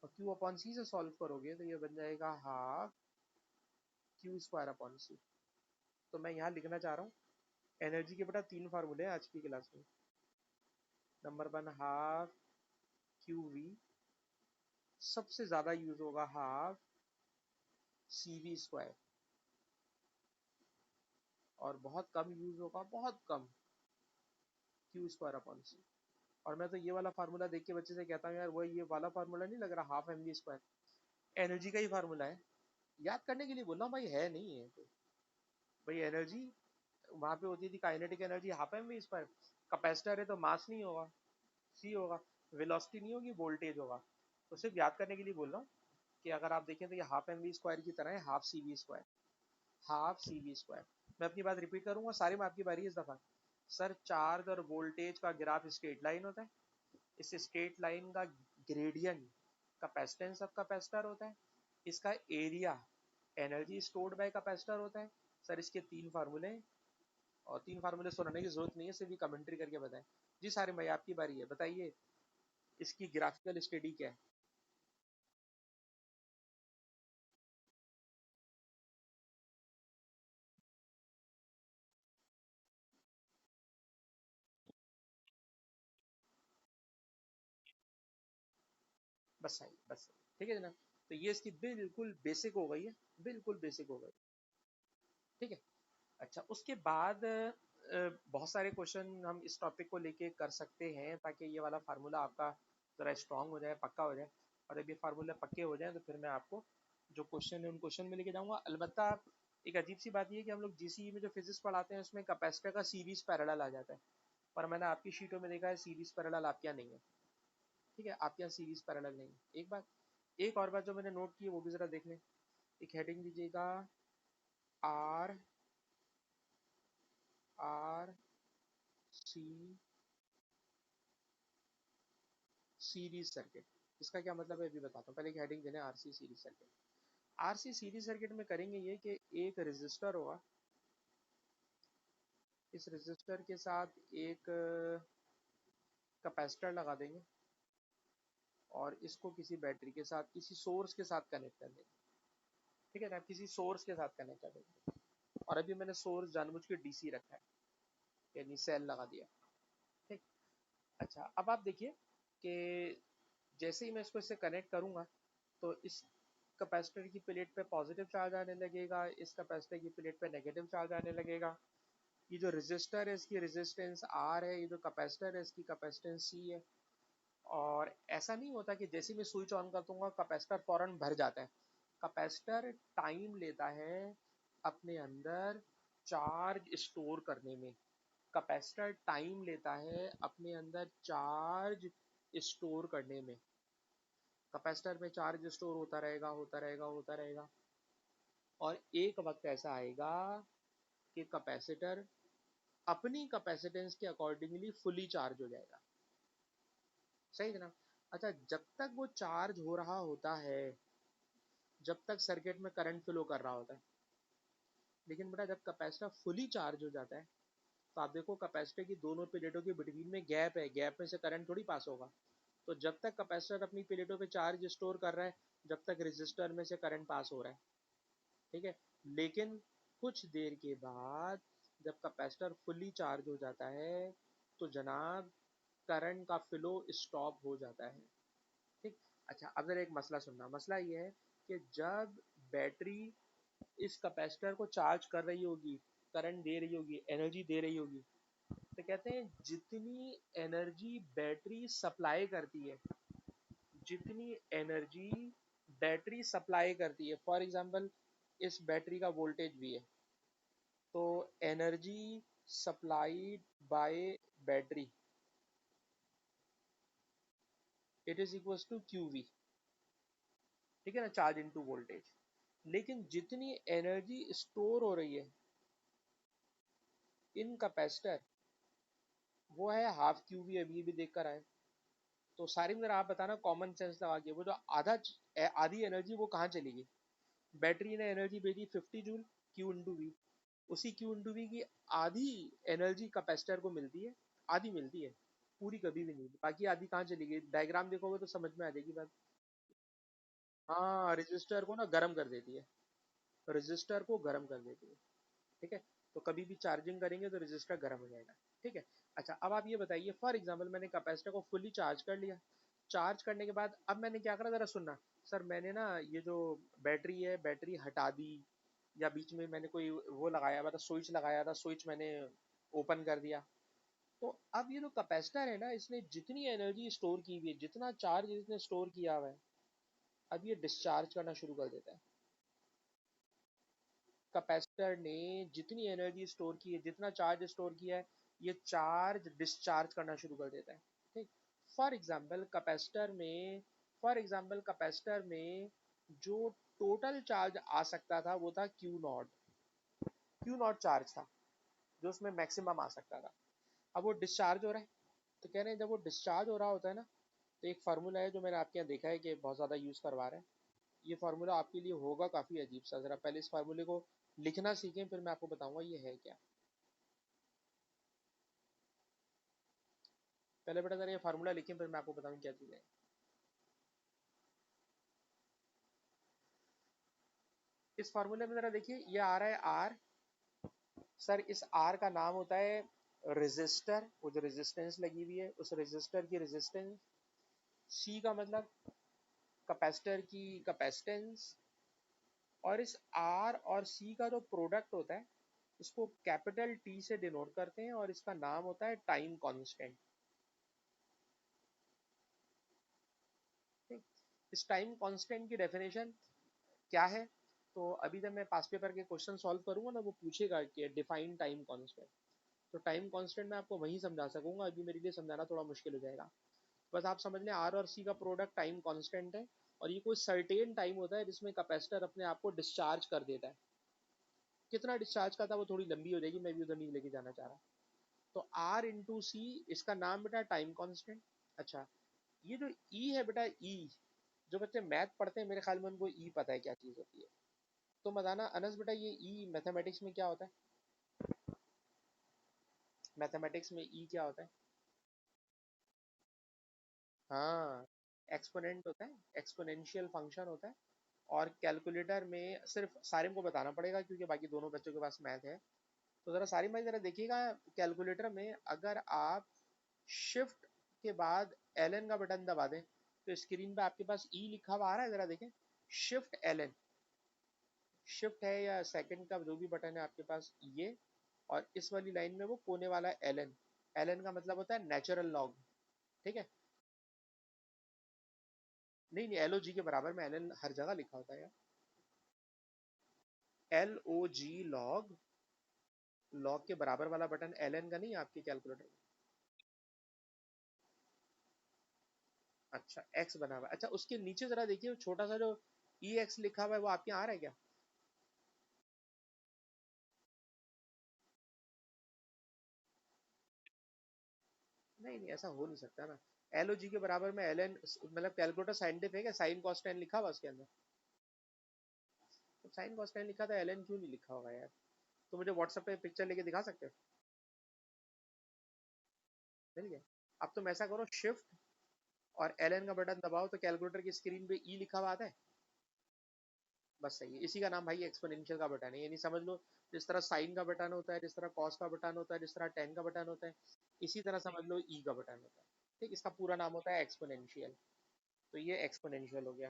और Q अपॉन सी से सॉल्व करोगे तो ये बन जाएगा हाफ Q स्क्वायर अपॉन सी। तो मैं यहाँ लिखना चाह रहा हूँ एनर्जी के बेटा 3 फार्मूले हैं आज की क्लास में। नंबर 1 हाफ क्यू वी, सबसे ज्यादा यूज होगा हाफ सी वी स्क्वायर, और बहुत कम यूज होगा, बहुत कम, क्यू स्क्वायर अपॉन सी। और मैं तो ये वाला फार्मूला देख के बच्चे से कहता हूँ यार वो ये वाला फार्मूला नहीं लग रहा, half M V square energy का ही फार्मूला है, याद करने के लिए बोल रहा हूँ भाई, है नहीं है तो। भाई एनर्जी वहां पे होती थी kinetic energy half M V square, capacitor है तो मास नहीं होगा, सी होगा, वेलोसिटी नहीं होगी, वोल्टेज होगा। तो सिर्फ याद करने के लिए बोल रहा हूँ कि अगर आप देखें तो ये हाफ एम वी स्क्वायर की तरह है, half C V square, half C V square. मैं अपनी बात रिपीट करूंगा, सारे में आपकी बारी है इस दफा। सर चार्ज और वोल्टेज का ग्राफ स्ट्रेट लाइन होता है, इस स्ट्रेट लाइन का ग्रेडियंट कैपेसिटेंस ऑफ कैपेसिटर होता है, इसका area energy stored bye capacitor होता है। सर इसके 3 फार्मूले हैं, और 3 फार्मूले सुनाने की जरूरत नहीं है, सिर्फ कमेंट्री करके बताएं। जी सारे भाई आपकी बारी है, बताइए इसकी ग्राफिकल स्टडी क्या है। बस सही, बस सही, ठीक है जनाब। तो ये इसकी बिल्कुल बेसिक हो गई है, बिल्कुल बेसिक हो गई, ठीक है। अच्छा उसके बाद बहुत सारे क्वेश्चन हम इस टॉपिक को लेके कर सकते हैं ताकि ये वाला फार्मूला आपका ज़रा स्ट्रांग हो जाए, पक्का हो जाए। और जब ये फार्मूला पक्के हो जाए तो फिर मैं आपको जो क्वेश्चन है उन क्वेश्चन में लेके जाऊंगा। अलबत्ता एक अजीब सी बात ये है कि हम लोग जीसीई में जो फिजिक्स पढ़ाते हैं उसमें कैपेसिटर का सीरीज पैरेलल आ जाता है, पर मैंने आपकी शीटों में देखा है सीरीज पैरेलल आपके यहाँ नहीं है। ठीक है, आपके यहाँ सीरीज पैरेलल नहीं है। एक बात, एक और बात जो मैंने नोट की है वो भी ज़रा देख लें। एक हेडिंग दीजिएगा R R C series circuit. इसका क्या मतलब है अभी बताता हूँ, पहले एक हेडिंग देना है RC series circuit. RC series circuit में करेंगे ये कि एक रेजिस्टर होगा, इस रेजिस्टर के साथ एक कैपेसिटर लगा देंगे, और इसको किसी बैटरी के साथ किसी सोर्स के साथ कनेक्ट कर देंगे। ठीक है ना, किसी सोर्स के साथ कनेक्ट कर देंगे। और अभी मैंने सोर्स जानबूझ के डीसी रखा है, यानी सेल लगा दिया। ठीक। अच्छा अब आप देखिए कि जैसे ही मैं इसको इससे कनेक्ट करूंगा तो इस कैपेसिटर की प्लेट पे पॉजिटिव चार्ज आने लगेगा, इस कैपेसिटर की प्लेट पे नेगेटिव चार्ज आने लगेगा। ये जो रेजिस्टर है इसकी रेजिस्टेंस आर है, ये जो कैपेसिटर है इसकी कैपेसिटेंस सी है। और ऐसा नहीं होता कि जैसे मैं स्विच ऑन कर दूंगा कैपेसिटर फौरन भर जाता है। कैपेसिटर टाइम लेता है अपने अंदर चार्ज स्टोर करने में, कैपेसिटर टाइम लेता है अपने अंदर चार्ज स्टोर करने में। कैपेसिटर में चार्ज स्टोर होता रहेगा, होता रहेगा, होता रहेगा, और एक वक्त ऐसा आएगा कि कैपेसिटर अपनी कैपेसिटेंस के अकॉर्डिंगली फुली चार्ज हो जाएगा। सही है ना। अच्छा जब तक वो चार्ज हो रहा होता है, जब तक सर्किट में करंट फ्लो कर रहा होता है, लेकिन बेटा जब कैपेसिटर फुली चार्ज हो जाता है तो आप देखो कैपेसिटर की दोनों प्लेटों के बिटवीन में गैप है, गैप में से करंट थोड़ी पास होगा। तो जब तक कैपेसिटर अपनी प्लेटों पे चार्ज स्टोर कर रहा है, जब तक रेजिस्टर में से करंट पास हो रहा है। ठीक है, लेकिन कुछ देर के बाद जब कैपेसिटर फुली चार्ज हो जाता है तो जनाब करंट का फ्लो स्टॉप हो जाता है। ठीक। अच्छा अब जरा एक मसला सुनना, मसला ये है कि जब बैटरी इस कैपेसिटर को चार्ज कर रही होगी, करंट दे रही होगी, एनर्जी दे रही होगी, तो कहते हैं जितनी एनर्जी बैटरी सप्लाई करती है, जितनी एनर्जी बैटरी सप्लाई करती है, फॉर एग्जांपल इस बैटरी का वोल्टेज भी है, तो energy supplied by battery it is equal to Q V. ठीक है ना, चार्ज इनटू वोल्टेज। लेकिन जितनी एनर्जी स्टोर हो रही है, इन कैपेसिटर वो है हाफ क्यू भी, अभी भी देख कर आए। तो सारी मेरा आप बताना कॉमन सेंस लगा के, वो जो आधी एनर्जी वो कहाँ चली गई? बैटरी ने एनर्जी भेजी 50 जूल, क्यू इंटू वी। उसी क्यू इंटू वी की आधी एनर्जी कैपेसिटर को मिलती है, आधी मिलती है, पूरी कभी भी नहीं। बाकी आधी कहाँ चली गई? डायग्राम देखोगे तो समझ में आ जाएगी बात। हाँ, रजिस्टर को ना गर्म कर देती है, रजिस्टर को गर्म कर देती है। ठीक है, तो कभी भी चार्जिंग करेंगे तो रजिस्टर गर्म हो जाएगा। ठीक है। अच्छा, अब आप ये बताइए, फॉर एग्जांपल मैंने कैपेसिटर को फुल्ली चार्ज कर लिया। चार्ज करने के बाद अब मैंने क्या करा, जरा सुनना। सर मैंने ना ये जो बैटरी है, बैटरी हटा दी, या बीच में मैंने कोई वो लगाया हुआ था, स्विच लगाया था, स्विच मैंने ओपन कर दिया। तो अब ये जो कैपेसिटर है ना, इसने जितनी एनर्जी स्टोर की हुई है, जितना चार्ज इसने स्टोर किया हुआ है, अब ये डिस्चार्ज करना शुरू कर देता है। कैपेसिटर ने जितनी एनर्जी स्टोर की है, जितना चार्ज स्टोर किया है, ये चार्ज डिस्चार्ज करना शुरू कर देता है। ठीक। फॉर एग्जांपल कैपेसिटर में जो टोटल चार्ज आ सकता था वो था Q0। Q0 चार्ज था जो उसमें मैक्सिमम आ सकता था। अब वो डिस्चार्ज हो रहा है। तो कह रहे हैं जब वो डिस्चार्ज हो रहा होता है ना, तो एक फार्मूला है जो मैंने आपके यहाँ देखा है कि बहुत ज़्यादा यूज़ करवा रहे हैं। ये फार्मूला आपके लिए होगा काफ़ी अजीब सा, ज़रा पहले इस फार्मूले को लिखना सीखें, फिर मैं आपको बताऊंगा ये है क्या। पहले बेटा ज़रा ये फार्मूला लिखें, फिर मैं आपको बताऊँ क्या चीज़ है। इस फार्मूले में ज़रा देखिए, ये आ रहा है आर। सर इस आर का नाम होता है रेजिस्टर, वो जो रेजिस्टेंस लगी हुई है उस रेजिस्टर की रेजिस्टेंस। सी का मतलब कैपेसिटर की कैपेसिटेंस। और इस आर और सी का जो प्रोडक्ट होता है, इसको कैपिटल टी से डिनोट करते हैं, और इसका नाम होता है टाइम कांस्टेंट। ठीक। इस टाइम कांस्टेंट की डेफिनेशन क्या है? तो अभी जब मैं पास पेपर के क्वेश्चन सॉल्व करूंगा ना, वो पूछेगा कि डिफाइन टाइम कांस्टेंट। तो टाइम कांस्टेंट मैं आपको वहीं समझा सकूंगा, अभी मेरे लिए समझाना थोड़ा मुश्किल हो जाएगा। बस आप समझ लें आर और सी का प्रोडक्ट टाइम कांस्टेंट है, और ये कोई सर्टेन टाइम होता है जिसमें कैपेसिटर अपने आप को डिस्चार्ज कर देता है। कितना डिस्चार्ज करता है वो थोड़ी लंबी हो जाएगी, मैं भी उधर नहीं लेके जाना चाह रहा। तो आर इंटू सी, इसका नाम बेटा टाइम कांस्टेंट। अच्छा, ये जो ई है बेटा, ई, जो बच्चे मैथ पढ़ते हैं मेरे ख्याल में उनको ई पता है क्या चीज होती है। तो बताना अनस बेटा, ये ई मैथमेटिक्स में क्या होता है? मैथमेटिक्स में ई क्या होता है? हाँ, एक्सपोनेंट होता है, एक्सपोनेंशियल फंक्शन होता है। और कैलकुलेटर में सिर्फ सारिम को बताना पड़ेगा क्योंकि बाकी दोनों बच्चों के पास मैथ है। तो जरा सारिम भाई जरा देखिएगा, कैलकुलेटर में अगर आप शिफ्ट के बाद एल एन का बटन दबा दें तो स्क्रीन पे आपके पास ई लिखा हुआ आ रहा है, जरा देखें। शिफ्ट एल एन, शिफ्ट है या सेकंड का जो भी बटन है आपके पास ये, और इस वाली लाइन में वो कोने वाला एल एन। एल एन का मतलब होता है नेचुरल लॉग। ठीक है। नहीं नहीं, एल ओ जी के बराबर में एल एन हर जगह लिखा होता है यार। एल ओ जी लॉग, लॉग के बराबर वाला बटन एल एन का नहीं है आपके कैलकुलेटर में? अच्छा, एक्स बना हुआ है। अच्छा, उसके नीचे जरा देखिए वो छोटा सा जो ई एक्स लिखा हुआ है वो आपके यहाँ आ रहा है क्या? नहीं नहीं, ऐसा हो नहीं सकता ना। एल ओ जी के बराबर में एल एन, मतलब कैलकुलेटर साइंटिफिक है, साइन कॉस टेन लिखा हुआ उसके अंदर। तो साइन कॉस टेन लिखा था, एल एन क्यों नहीं लिखा होगा यार? तो मुझे व्हाट्सएप पे पिक्चर लेके दिखा सकते हो? मिल गया। अब तुम ऐसा करो, शिफ्ट और एल एन का बटन दबाओ तो कैलकुलेटर की स्क्रीन पे ई लिखा हुआ आता है। बस सही है, इसी का नाम भाई एक्सपोनेंशियल का बटन है। यानी समझ लो, जिस तरह साइन का बटन होता है, जिस तरह कॉस का बटन होता है, जिस तरह टेन का बटन होता है, इसी तरह समझ लो ई का बटन होता है। ठीक, इसका पूरा नाम होता है एक्सपोनेंशियल। तो ये एक्सपोनेंशियल हो गया।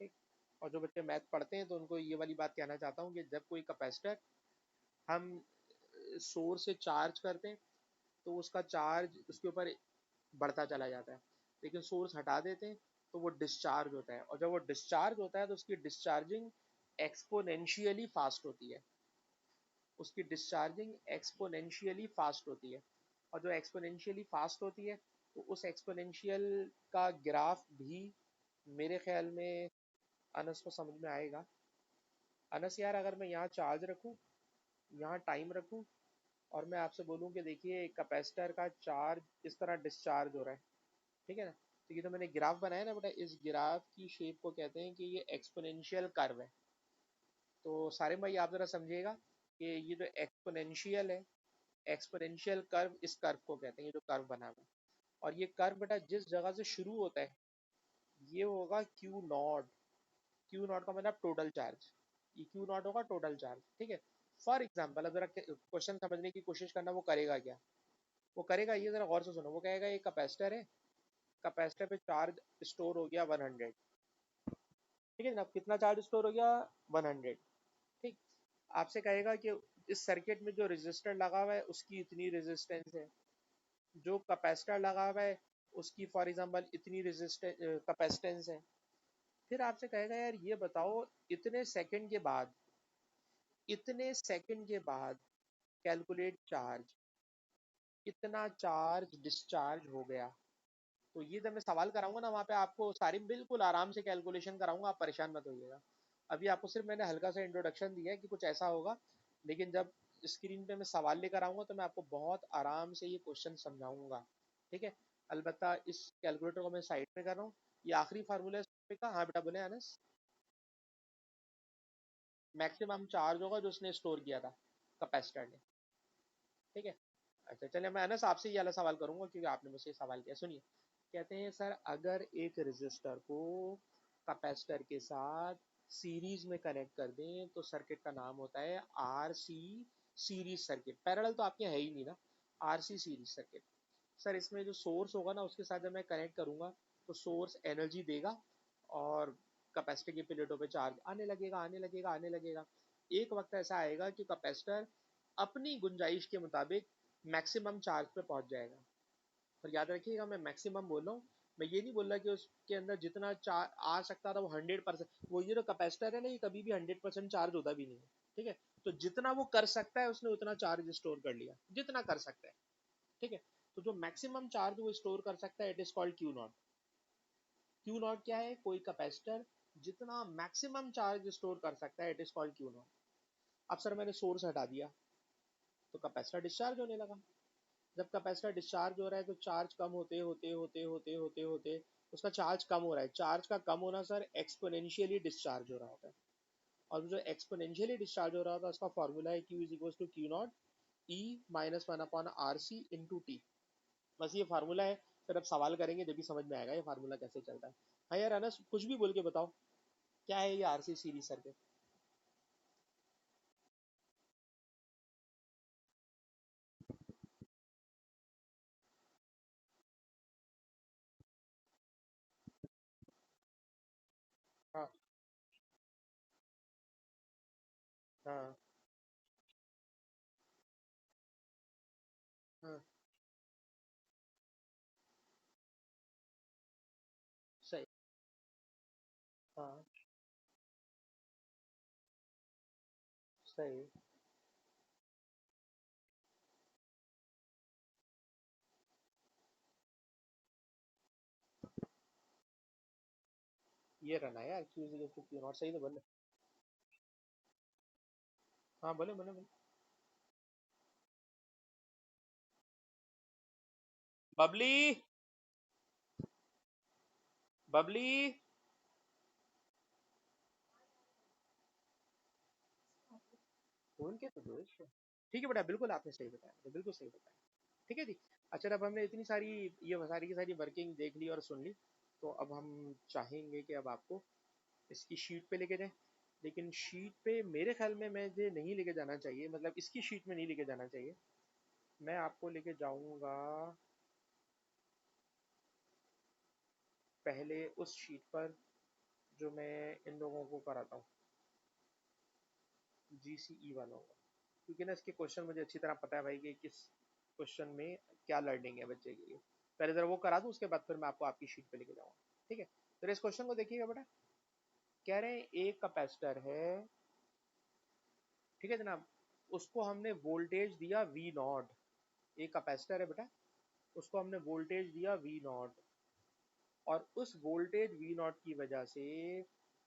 ठीक। और जो बच्चे मैथ पढ़ते हैं तो उनको ये वाली बात कहना चाहता हूँ कि जब कोई कैपेसिटर हम सोर्स से चार्ज करते हैं तो उसका चार्ज उसके ऊपर बढ़ता चला जाता है, लेकिन सोर्स हटा देते हैं तो वो डिस्चार्ज होता है, और जब वो डिस्चार्ज होता है तो उसकी डिस्चार्जिंग एक्सपोनेंशियली फास्ट होती है। उसकी डिस्चार्जिंग एक्सपोनेंशियली फास्ट होती है। और जो एक्सपोनेंशियली फास्ट होती है, तो उस एक्सपोनेंशियल का ग्राफ भी मेरे ख्याल में अनस को समझ में आएगा। अनस यार, अगर मैं यहाँ चार्ज रखूँ, यहाँ टाइम रखूँ, और मैं आपसे बोलूँ कि देखिए कैपेसिटर का चार्ज इस तरह डिस्चार्ज हो रहा है, ठीक है ना, तो ये तो मैंने ग्राफ बनाया ना बेटा, इस ग्राफ की शेप को कहते हैं कि ये एक्सपोनेंशियल कर्व है। तो सारे भाई आप जरा समझिएगा कि ये जो एक्सपोनेंशियल है, एक्सपोनेंशियल कर्व, इस कर्व को कहते हैं, ये जो कर्व बना हुआ है। और ये कर्व बेटा जिस जगह से शुरू होता है, ये होगा क्यू नॉट। क्यू नॉट का मतलब टोटल चार्ज, ये क्यू नॉट होगा टोटल चार्ज, ठीक है। फॉर एग्जाम्पल, अब जरा क्वेश्चन समझने की कोशिश करना, वो करेगा क्या, वो करेगा ये, जरा गौर से सुनो, वो कहेगा ये कैपेसिटर है, कैपेसिटर पे चार्ज स्टोर हो गया 100, ठीक है ना, कितना चार्ज स्टोर हो गया, 100, ठीक। आपसे कहेगा कि इस सर्किट में जो रेजिस्टर लगा हुआ है उसकी इतनी रेजिस्टेंस है, जो कैपेसिटर लगा हुआ है उसकी फॉर एग्जांपल इतनी रेजिस्टेंस कैपेसिटेंस है। फिर आपसे कहेगा यार ये बताओ, इतने सेकंड के बाद, इतने सेकंड के बाद कैलकुलेट चार्ज, कितना चार्ज डिस्चार्ज हो गया। तो ये जब मैं सवाल कराऊंगा ना, वहाँ पे आपको सारी बिल्कुल आराम से कैलकुलेशन कराऊंगा, आप परेशान मत होइएगा। अभी आपको सिर्फ मैंने हल्का सा इंट्रोडक्शन दिया है कि कुछ ऐसा होगा, लेकिन जब स्क्रीन पे मैं सवाल लेकर आऊंगा तो मैं आपको बहुत आराम से ये क्वेश्चन समझाऊंगा, ठीक है। अलबत्ता इस कैलकुलेटर को मैं साइड में कर रहा हूँ। ये आखिरी फार्मूला है का, हाँ बेटा बोले अनस। मैक्सिमम चार्ज होगा जो उसने स्टोर किया था कैपेसिटर ने, ठीक है। अच्छा चलिए, मैं अनस आपसे ये वाला सवाल करूंगा क्योंकि आपने मुझसे सवाल किया, सुनिए। कहते हैं सर, अगर एक रेजिस्टर को कैपेसिटर के साथ सीरीज में कनेक्ट कर दें तो सर्किट का नाम होता है R C series circuit. Parallel तो आपके है ही नहीं ना, R C series circuit. Sir इसमें जो सोर्स होगा ना, उसके साथ जब मैं कनेक्ट करूंगा तो सोर्स एनर्जी देगा, और कैपेसिटर की प्लेटों पे चार्ज आने लगेगा, आने लगेगा, आने लगेगा। एक वक्त ऐसा आएगा कि कैपेसिटर अपनी गुंजाइश के मुताबिक मैक्सिमम चार्ज पे पहुंच जाएगा। और याद रखिएगा, मैं मैक्सिमम बोल रहा हूँ, मैं ये नहीं बोल रहा कि उसके अंदर जितना चार्ज आ सकता था वो 100%, वो ये जो कैपेसिटर है ना, ये कभी भी 100% चार्ज होता भी नहीं है, ठीक है। तो जितना वो कर सकता है उसने उतना चार्ज स्टोर कर लिया, जितना कर सकता है, ठीक है। तो जो मैक्सिमम चार्ज वो स्टोर कर सकता है, it is called Q naught. Q not क्या है, कोई कैपेसिटर जितना मैक्सिमम चार्ज स्टोर कर सकता है, it is called Q not. अब सर मैंने सोर्स हटा दिया तो कैपेसिटर डिस्चार्ज होने लगा। जब कैपेसिटर डिस्चार्ज हो रहा है तो चार्ज कम होते होते होते होते होते होते उसका चार्ज कम हो रहा है। चार्ज का कम होना सर एक्सपोनेंशियली डिस्चार्ज हो रहा होता है, और जो एक्सपोनेंशियली डिस्चार्ज हो रहा होता है उसका फॉर्मूला है Q is equal to Q naught E minus one upon R C into T. बस ये फार्मूला है। फिर अब सवाल करेंगे जब भी समझ में आएगा ये फार्मूला कैसे चलता है। हाँ यार अनस, कुछ भी बोल के बताओ, क्या है ये आरसी सीरीज सर्किट। हाँ हाँ हाँ, सही। हाँ सही। ये रहना यार, Q is equal to Q naught, सही तो बोले। हाँ बोले बोले बोले। बबली, बबली। फोन के तो दोस्त है। ठीक है बेटा, बिल्कुल आपने सही बताया, तो बिल्कुल सही बताया, ठीक है जी। अच्छा, अब हमने इतनी सारी, ये सारी की सारी वर्किंग देख ली और सुन ली, तो अब हम चाहेंगे कि अब आपको इसकी शीट पे लेके जाएं। लेकिन शीट पे मेरे ख्याल में मुझे नहीं लेके जाना चाहिए, मतलब इसकी शीट में नहीं लेके जाना चाहिए। मैं आपको लेके जाऊंगा पहले उस शीट पर जो मैं इन लोगों को कराता हूँ, जीसीई वालों को। क्योंकि ना इसके क्वेश्चन मुझे अच्छी तरह पता है भाई कि किस क्वेश्चन में क्या लर्निंग है बच्चे के लिए। पहले जरा वो करा दूँ, उसके बाद फिर मैं आपको आपकी शीट पे लेके जाऊँगा, ठीक है। तो इस क्वेश्चन को देखिएगा बेटा। कह रहे हैं एक कैपेसिटर है, ठीक है जनाब, उसको हमने वोल्टेज दिया वी नॉट। एक कैपेसिटर है बेटा, उसको हमने वोल्टेज दिया वी नॉट, और उस वोल्टेज वी नॉट की वजह से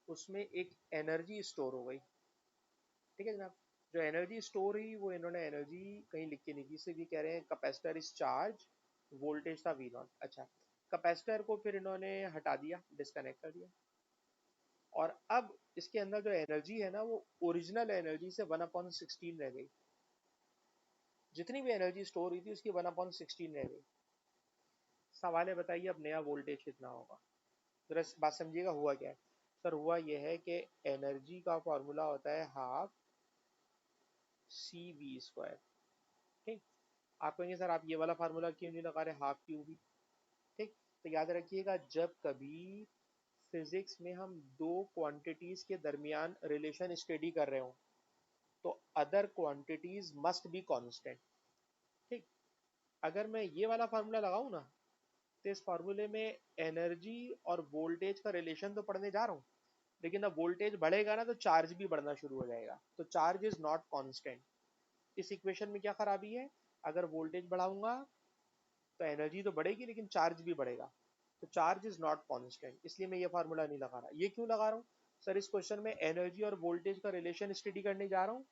उसमें एक एनर्जी स्टोर हो गई। ठीक है जनाब। जो एनर्जी स्टोर हुई वो इन्होंने एनर्जी कहीं लिख के नहीं की, सिर्फ ये कह रहे हैं कैपेसिटर इज चार्ज, वोल्टेज था वी नॉट। अच्छा, कैपेसिटर को फिर इन्होंने हटा दिया, डिस्कनेक्ट कर दिया, और अब इसके अंदर जो एनर्जी है ना वो ओरिजिनल एनर्जी से 1/16 रह गई। जितनी भी एनर्जी स्टोर हुई थी उसकी 1/16 रह गई। सवाल है, बताइए अब नया वोल्टेज कितना होगा। जरा बात समझिएगा हुआ क्या है। सर हुआ यह है कि एनर्जी का फॉर्मूला होता है हाफ सी वी स्क्वायर। ठीक, आप कहेंगे सर आप ये वाला फार्मूला क्यों नहीं लगा रहे, हाफ क्यू वी। ठीक, तो याद रखिएगा जब कभी फिजिक्स में हम दो क्वांटिटीज के दरमियान रिलेशन स्टडी कर रहे हो तो other quantities must be constant. ठीक, अगर मैं ये वाला फार्मूला लगाऊं ना तो इस फार्मूले में एनर्जी और वोल्टेज का रिलेशन तो पढ़ने जा रहा हूँ, लेकिन अब वोल्टेज बढ़ेगा ना तो चार्ज भी बढ़ना शुरू हो जाएगा, तो चार्ज इज नॉट कांस्टेंट। इस इक्वेशन में क्या खराबी है, अगर वोल्टेज बढ़ाऊंगा तो एनर्जी तो बढ़ेगी लेकिन चार्ज भी बढ़ेगा, तो चार्ज इज नॉट कांस्टेंट, इसलिए मैं ये फार्मूला नहीं लगा रहा। ये क्यों लगा रहा हूँ, सर इस क्वेश्चन में एनर्जी और वोल्टेज का रिलेशन स्टडी करने जा रहा हूँ,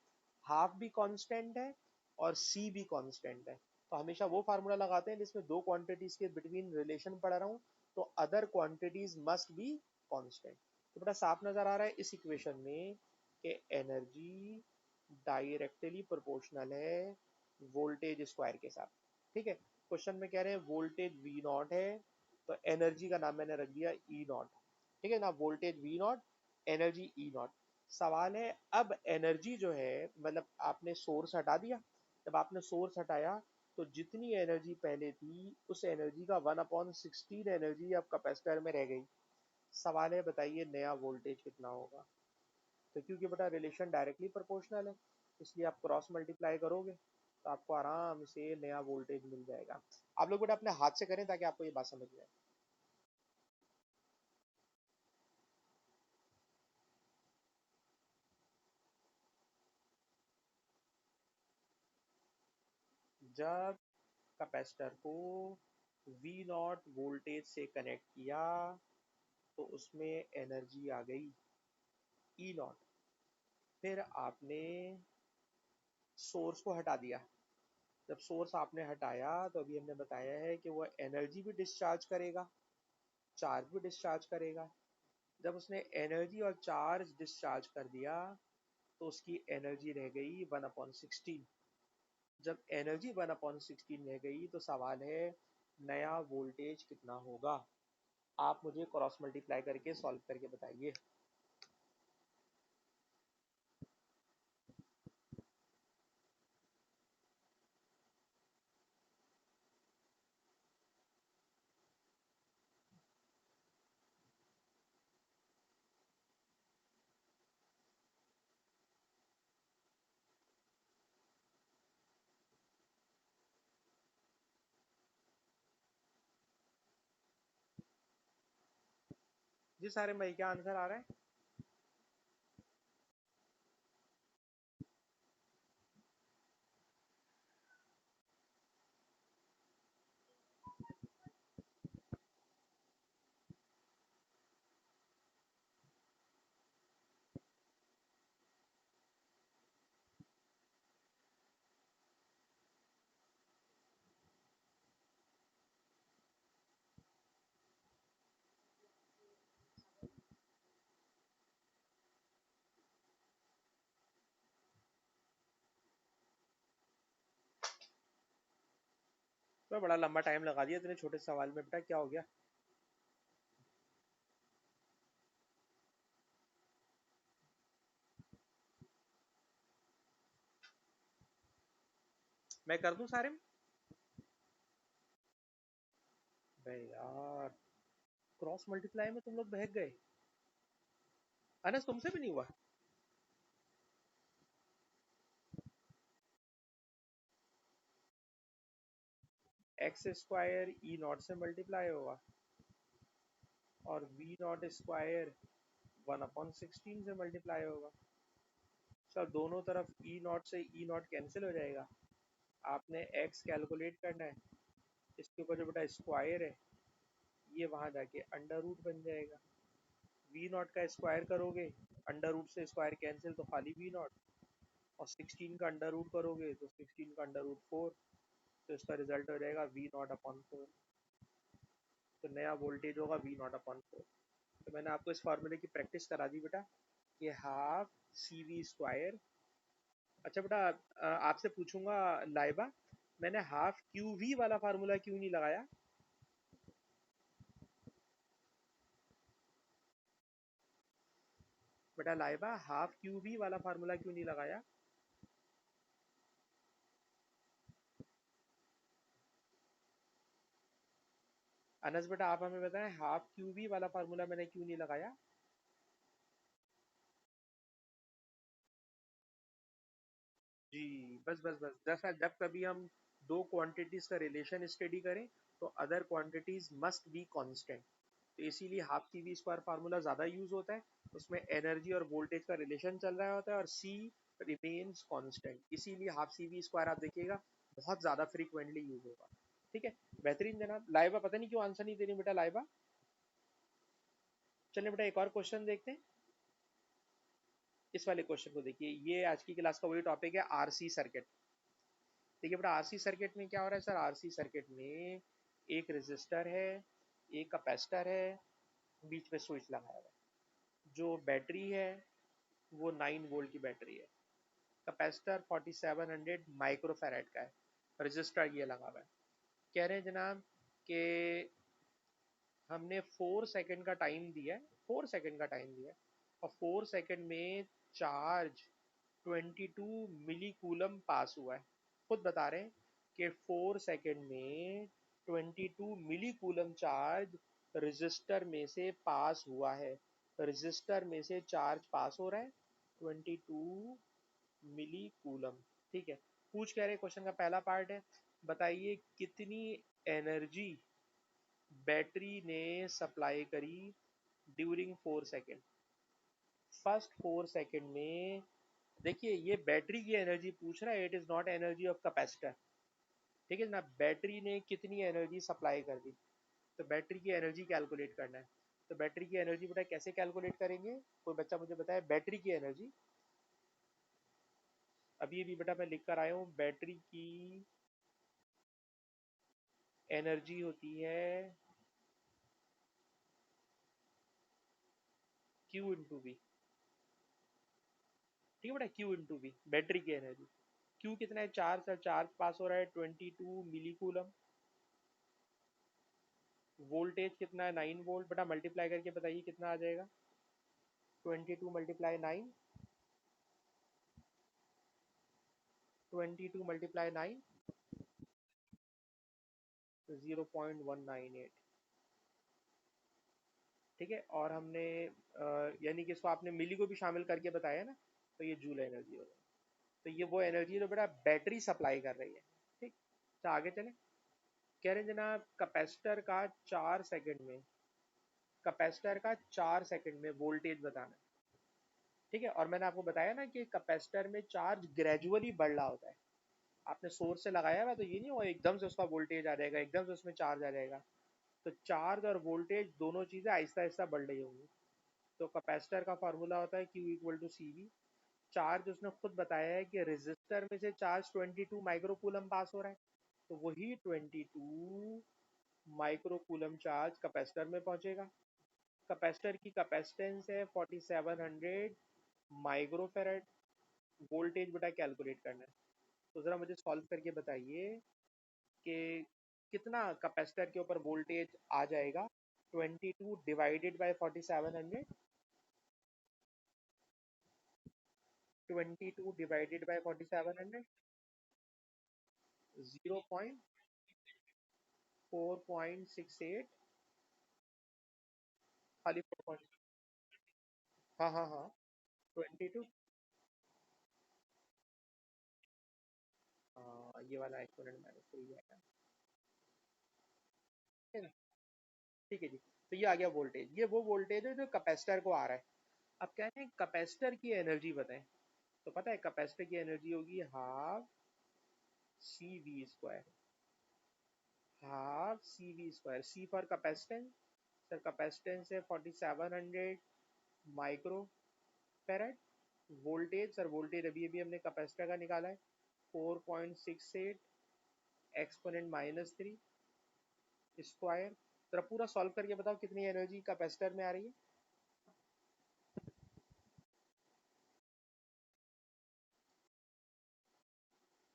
हाफ भी कांस्टेंट है और सी भी कांस्टेंट है, तो हमेशा वो फार्मूला लगाते हैं जिसमें दो क्वांटिटीज के बिटवीन रिलेशन पढ़ रहा हूँ, तो other quantities must be constant. तो बड़ा साफ नजर आ रहा है इस इक्वेशन में कि एनर्जी डायरेक्टली प्रोपोर्शनल है वोल्टेज स्क्वायर के साथ। ठीक है, क्वेश्चन में कह रहे हैं वोल्टेज वी नॉट है, तो एनर्जी का नाम मैंने रख दिया ई नॉट। ठीक है ना, voltage V not, energy E not. सवाल है अब एनर्जी जो है, मतलब आपने सोर्स हटा दिया, जब आपने सोर्स हटाया तो जितनी एनर्जी पहले थी उस एनर्जी का 1/16 एनर्जी अब कैपेसिटर में रह गई। सवाल है बताइए नया वोल्टेज कितना होगा। तो क्योंकि बेटा रिलेशन डायरेक्टली प्रोपोर्शनल है, इसलिए आप क्रॉस मल्टीप्लाई करोगे तो आपको आराम से नया वोल्टेज मिल जाएगा। आप लोग बेटा अपने हाथ से करें ताकि आपको ये बात समझ में आए। जब कैपेसिटर को वी नॉट वोल्टेज से कनेक्ट किया तो उसमें एनर्जी आ गई ई नॉट। फिर आपने सोर्स को हटा दिया, जब सोर्स आपने हटाया तो अभी हमने बताया है कि वो एनर्जी भी डिस्चार्ज करेगा, चार्ज भी डिस्चार्ज करेगा। जब उसने एनर्जी और चार्ज डिस्चार्ज कर दिया तो उसकी एनर्जी रह गई 1/16। जब एनर्जी 1/16 रह गई तो सवाल है नया वोल्टेज कितना होगा। आप मुझे क्रॉस मल्टीप्लाई करके सॉल्व करके बताइए। जी सारे भाई क्या आंसर आ रहा है। तो बड़ा लंबा टाइम लगा दिया इतने छोटे सवाल में, बेटा क्या हो गया। मैं कर दूं सारे में। अबे यार, क्रॉस मल्टीप्लाई में तुम लोग बहक गए। अनस तुमसे भी नहीं हुआ। एक्स स्क्वायर ई नॉट से मल्टीप्लाई होगा और वी नॉट स्क्वायर 1/16 से मल्टीप्लाई होगा। सर दोनों तरफ ई नॉट से ई नॉट कैंसिल हो जाएगा। आपने एक्स कैलकुलेट करना है, इसके ऊपर जो बेटा स्क्वायर है ये वहां जाके अंडर रूट बन जाएगा। वी नॉट का स्क्वायर करोगे, अंडर रूट से स्क्वायर कैंसिल तो खाली वी नॉट, और 16 का अंडर रूट करोगे तो 16 का अंडर रूट 4, तो इसका रिजल्ट हो जाएगा वी नॉट अपॉन 4। तो नया वोल्टेज होगा वी नॉट अपॉन 4। तो मैंने आपको इस फार्मूले की प्रैक्टिस करा दी बेटा, कि हाफ सी वी स्क्वायर। अच्छा बेटा, आपसे पूछूंगा लाइबा, मैंने हाफ क्यू वी वाला फार्मूला क्यों नहीं लगाया? बेटा लाइबा, हाफ क्यू वी वाला फार्मूला क्यों नहीं लगाया? अनस बेटा, आप हमें बताएं, हाफ क्यू वी वाला फार्मूला मैंने क्यों नहीं लगाया? जी, बस बस बस, जैसा जब कभी हम दो क्वांटिटीज का रिलेशन स्टडी करें तो other quantities must be constant. तो इसीलिए half C V square formula ज़्यादा यूज होता है। उसमें एनर्जी और वोल्टेज का रिलेशन चल रहा होता है और सी रिमेन्स कांस्टेंट, इसीलिए हाफ सी वी स्क्वायर आप देखिएगा बहुत ज़्यादा फ्रीक्वेंटली यूज होगा। ठीक है, बेहतरीन जनाब। लाइबा पता नहीं क्यों आंसर नहीं दे रही बेटा लाइबा। चलिए बेटा, एक और क्वेश्चन देखते हैं। इस वाले क्वेश्चन को देखिए, ये आज की क्लास का वही टॉपिक है, आरसी सर्किट। देखिए बेटा, आरसी सर्किट में क्या हो रहा है सर? आरसी सर्किट में एक रेजिस्टर है, एक कैपेसिटर है, बीच में स्विच लगाया हुआ है। जो बैटरी है वो 9 वोल्ट की बैटरी है। कैपेसिटर 4700 माइक्रोफैराड का है। रजिस्टर ये लगा हुआ है। कह रहे हैं जनाब कि हमने 4 सेकंड का टाइम दिया है, 4 सेकंड का टाइम दिया है, और 4 सेकंड में चार्ज 22 मिली कूलम पास हुआ है। खुद बता रहे हैं कि 4 सेकंड में 22 मिली कूलम चार्ज रजिस्टर में से पास हुआ है। रजिस्टर में से चार्ज पास हो रहा है 22 मिली कूलम। ठीक है, पूछ कह रहे क्वेश्चन का पहला पार्ट है, बताइए कितनी एनर्जी बैटरी ने सप्लाई करी ड्यूरिंग 4 सेकेंड। फर्स्ट 4 सेकेंड में, देखिए ये बैटरी की एनर्जी पूछ रहा है, it is not energy of capacitor. ठीक है ना, बैटरी ने कितनी एनर्जी सप्लाई कर दी, तो बैटरी की एनर्जी कैलकुलेट करना है। तो बैटरी की एनर्जी बेटा कैसे कैलकुलेट करेंगे? कोई बच्चा मुझे बताए बैटरी की एनर्जी। अभी अभी बेटा मैं लिख कर आया हूँ, बैटरी की एनर्जी होती है क्यू इंटू वी। ठीक है बेटा, क्यू इंटू वी बैटरी की एनर्जी। क्यू कितना है? चार्ज, सर चार्ज पास हो रहा है 22 मिली कूलम। वोल्टेज कितना है? 9 वोल्ट। बेटा मल्टीप्लाई करके बताइए कितना आ जाएगा। 22 मल्टीप्लाई 9, 22 मल्टीप्लाई 9, 0.198। ठीक है, और हमने यानी कि इसको आपने मिली को भी शामिल करके बताया ना, तो ये जूल एनर्जी हो गई। तो ये वो एनर्जी जो बेटा बैटरी सप्लाई कर रही है। ठीक, तो आगे चले। कह रहे हैं जनाब कैपेसिटर का 4 सेकंड में, कैपेसिटर का 4 सेकंड में वोल्टेज बताना है। ठीक है, और मैंने आपको बताया ना कि कैपेसिटर में चार्ज ग्रेजुअली बढ़ रहा होता है। आपने सोर्स से लगाया हुआ तो ये नहीं हुआ एकदम से उसका वोल्टेज आ जाएगा, एकदम से उसमें चार्ज आ जाएगा। तो चार्ज और वोल्टेज दोनों चीजें आहिस्ता आहिस्ता बढ़ रही होंगी। तो कैपेसिटर का फार्मूला होता है Q equal to C V. Charge उसने खुद बताया है कि रेजिस्टर में से चार्ज 22 माइक्रो कूलम पास हो रहा है, तो वही 22 माइक्रो कूलम चार्ज कैपेसिटर में पहुंचेगा। कैपेसिटर की कैपेसिटेंस है 4700 माइक्रोफेरेड। वोल्टेज बेटा कैलकुलेट करना है। तो ज़रा मुझे सॉल्व करके बताइए कि कितना कैपेसिटर के ऊपर वोल्टेज आ जाएगा। 22 डिवाइडेड बाय 4700, 22 डिवाइडेड बाय 4700, 0.468, खाली 4 हाँ हाँ हाँ, 22। हाँ, ये वाला एक्सपोनेंट माइनस थ्री है। ठीक है ना? ठीक है जी। तो ये आ गया वोल्टेज, ये वो वोल्टेज है जो कैपेसिटर को आ रहा है। अब कहते हैं कैपेसिटर की एनर्जी बताएं। तो पता है कैपेसिटर की एनर्जी होगी half C V square. Half C V square, C for capacitance. Sir capacitance है 4700 micro farad. Voltage, sir voltage अभी अभी हमने कैपेसिटर का निकाला है, 4.68 एक्सपोनेंट -3 स्क्वायर। जरा पूरा सॉल्व करके बताओ कितनी एनर्जी कैपेसिटर में आ रही है।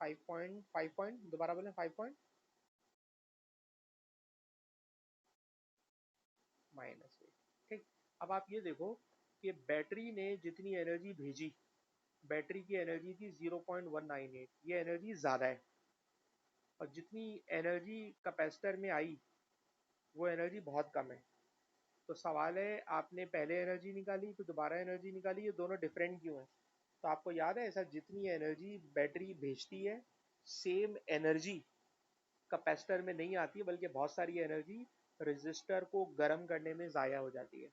5 पॉइंट दोबारा बोले, 5 पॉइंट -8। ठीक, अब आप ये देखो कि बैटरी ने जितनी एनर्जी भेजी, बैटरी की एनर्जी थी 0.198, ये एनर्जी ज़्यादा है। और जितनी एनर्जी कैपेसिटर में आई वो एनर्जी बहुत कम है। तो सवाल है, आपने पहले एनर्जी निकाली फिर दोबारा एनर्जी निकाली, ये दोनों डिफरेंट क्यों है? तो आपको याद है ऐसा, जितनी एनर्जी बैटरी भेजती है सेम एनर्जी कैपेसिटर में नहीं आती है, बल्कि बहुत सारी एनर्जी रेजिस्टर को गर्म करने में ज़ाया हो जाती है।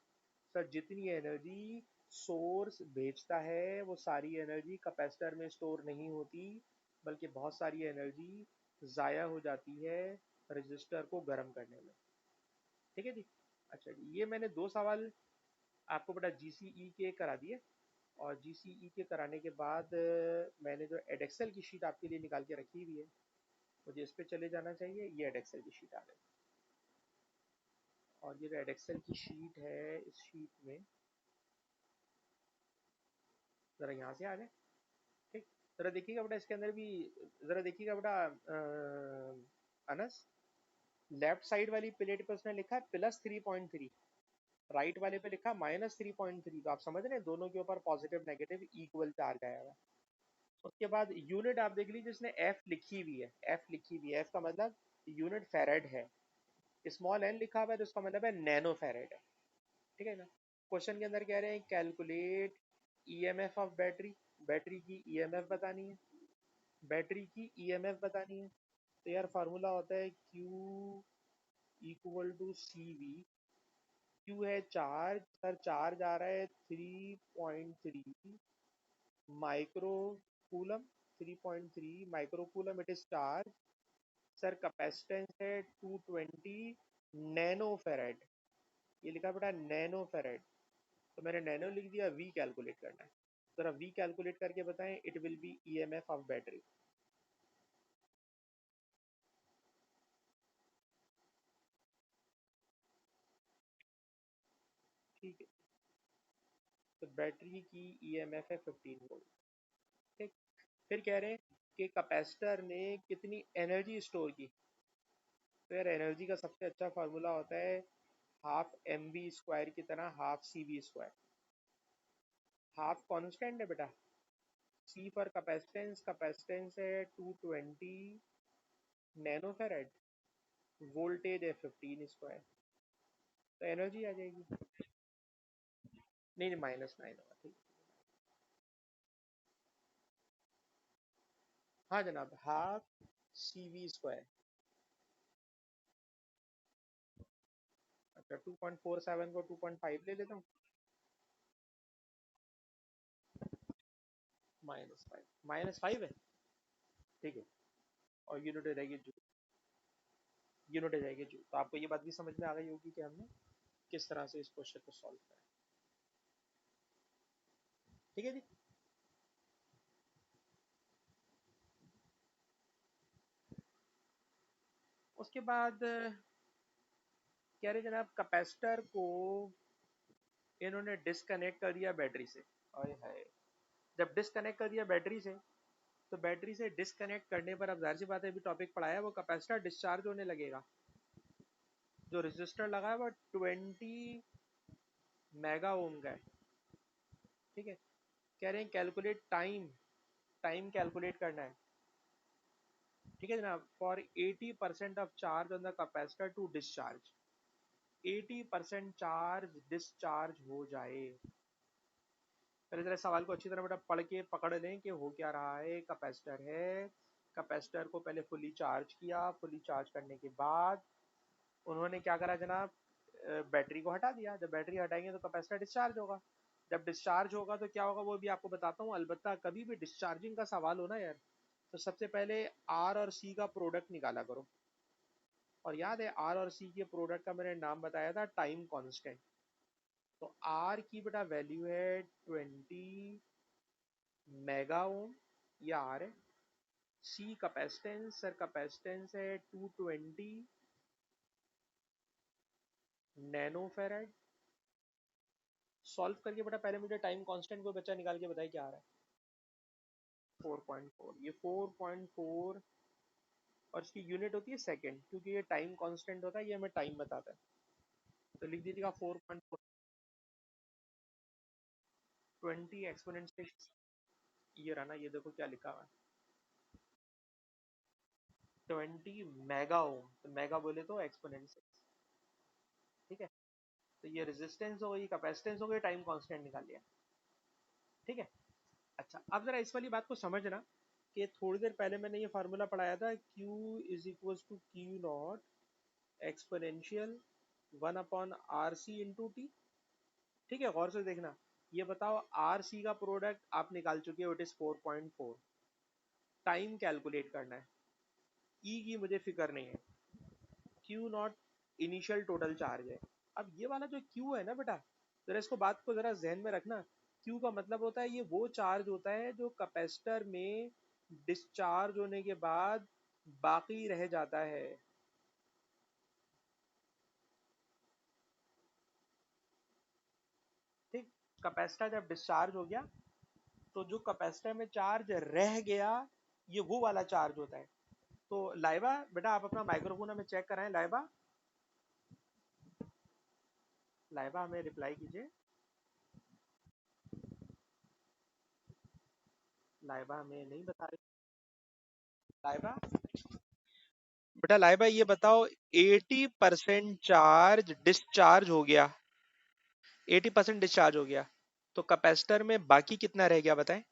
सर जितनी एनर्जी सोर्स भेजता है वो सारी एनर्जी कैपेसिटर में स्टोर नहीं होती, बल्कि बहुत सारी एनर्जी ज़ाया हो जाती है रेजिस्टर को गर्म करने में। ठीक है जी। अच्छा जी, ये मैंने दो सवाल आपको बेटा जीसीई के करा दिए, और जीसीई के कराने के बाद मैंने जो एडेक्सल की शीट आपके लिए निकाल के रखी हुई है, मुझे इस पे चले जाना चाहिए। ये एडेक्सल की शीट आ गई, और ये जो एडेक्सल की शीट है, इस शीट में ज़रा यहाँ से आ जाए। ठीक, ज़रा देखिएगा बेटा इसके अंदर भी, ज़रा देखिएगा बेटा अनस, लेफ्ट साइड वाली प्लेट पे उसने लिखा है +3.3, राइट वाले पे लिखा -3.3। तो आप समझ रहे हैं दोनों के ऊपर पॉजिटिव नेगेटिव इक्वल चार्ज आया हुआ है। उसके बाद यूनिट आप देख लीजिए, जिसने एफ लिखी हुई है, एफ लिखी हुई है, एफ का मतलब यूनिट फेरेड है। स्मॉल एन लिखा हुआ है तो उसका मतलब है नैनो फेरेड है। ठीक है ना। क्वेश्चन के अंदर कह रहे हैं calculate EMF of battery, battery की ईएमएफ बतानी है, बैटरी की ईएमएफ बतानी है। तो यार फार्मूला होता है Q equal to C V. Q है चार्ज, सर चार्ज आ रहा है 3.3 micro coulomb, 3.3 micro coulomb it is charge. Sir capacitance है 220 नैनो फेरेड, ये लिखा बेटा नैनो फेरेड, तो मैंने नैनो लिख दिया, वी कैलकुलेट करना है। जरा वी कैलकुलेट करके बताएं, it will be EMF of battery. ठीक है, तो बैटरी की ईएमएफ है 15 वोल्ट। ठीक, फिर कह रहे हैं कि कैपेसिटर ने कितनी एनर्जी स्टोर की। तो यार एनर्जी का सबसे अच्छा फार्मूला होता है हाफ एम वी स्क्वायर की तरह half C V square. Half constant है बेटा, सी फॉर कैपेसिटेंस, कैपेसिटेंस है 220 नैनो फेरेड, वोल्टेज है 15 स्क्वायर, तो एनर्जी आ जाएगी। नहीं नहीं, -9 होगा। ठीक, हाँ जनाब, हाफ सी वी स्क्वायर। अच्छा, 2.47 को 2.5 ले लेता हूँ, -5 है। ठीक है, और यूनिट हो जाएगी जूल, यूनिट हो जाएगी जूल। तो आपको ये बात भी समझ में आ गई होगी कि हमने किस तरह से इस क्वेश्चन को सॉल्व करा। ठीक है जी। उसके बाद कह रहे जनाब कैपेसिटर को इन्होंने डिस्कनेक्ट कर दिया बैटरी से। हाय हाय, जब डिस्कनेक्ट कर दिया बैटरी से, तो बैटरी से डिस्कनेक्ट करने पर अब जाहिर सी बात है, अभी टॉपिक पढ़ाया, वो कैपेसिटर डिस्चार्ज होने लगेगा। जो रेजिस्टर लगा है वो 20 मेगा ओम का है। ठीक है, कह रहे हैं कैलकुलेट टाइम, टाइम कैलकुलेट करना है। ठीक है जनाब, for 80% of charge on the capacitor to discharge, 80% charge discharge हो जाए। पहले जरा सवाल को अच्छी तरह बेटा पढ़ के पकड़ लें कि हो क्या रहा है। कैपेसिटर है, कैपेसिटर को पहले फुली चार्ज किया, फुली चार्ज करने के बाद उन्होंने क्या करा जनाब, बैटरी को हटा दिया। जब बैटरी हटाएंगे तो कैपेसिटर डिस्चार्ज होगा। जब डिस्चार्ज होगा तो क्या होगा वो भी आपको बताता हूँ। अलबत्ता कभी भी डिस्चार्जिंग का सवाल हो ना यार, तो सबसे पहले आर और सी का प्रोडक्ट निकाला करो। और याद है आर और सी के प्रोडक्ट का मैंने नाम बताया था टाइम कांस्टेंट। तो आर की बेटा वैल्यू है 20 मेगा ओम या आर है। सी कैपेसिटेंस, सर कैपेसिटेंस है 220 नैनो फेराड। सॉल्व करके बेटा पहले मुझे टाइम कांस्टेंट को बच्चा निकाल के बताए क्या आ रहा है। 4.4, ये 4.4 और इसकी यूनिट होती है सेकंड, क्योंकि ये टाइम कांस्टेंट होता है, ये हमें टाइम बताता है। तो लिख दीजिएगा 4.4 20 एक्सपोनेंट से, ये रहा ना, ये देखो क्या लिखा हुआ है 20 मेगा ओम, तो मेगा बोले तो एक्सपोनेंट से। ठीक है, तो ये रेजिस्टेंस हो गई, कैपेसिटेंस हो गई, टाइम कांस्टेंट निकाल लिया। ठीक है। अच्छा, अब जरा इस वाली बात को समझना कि थोड़ी देर पहले मैंने ये फार्मूला पढ़ाया था, Q is equal to Q naught exponential 1/RC × T। ठीक है, गौर से देखना। ये बताओ RC का प्रोडक्ट आप निकाल चुके हो, इट इज 4.4। टाइम कैलकुलेट करना है, E की मुझे फिक्र नहीं है। Q not initial total charge है। अब ये वाला जो Q है ना बेटा, जरा इसको, बात को जरा जहन में रखना। Q का मतलब होता है, ये वो चार्ज होता है जो कैपेसिटर में डिस्चार्ज होने के बाद बाकी रह जाता है। ठीक, कैपेसिटर जब डिस्चार्ज हो गया, तो जो कैपेसिटर में चार्ज रह गया, ये वो वाला चार्ज होता है। तो लाइबा बेटा, आप अपना माइक्रोफोन हमें चेक कराएं। लाइबा, लाइबा हमें रिप्लाई कीजिए। लाइबा हमें नहीं बता रही। लाइबा, बेटा लाइबा ये बताओ, 80% चार्ज डिस्चार्ज हो गया, 80% डिस्चार्ज हो गया, तो कैपेसिटर में बाकी कितना रह गया बताएं।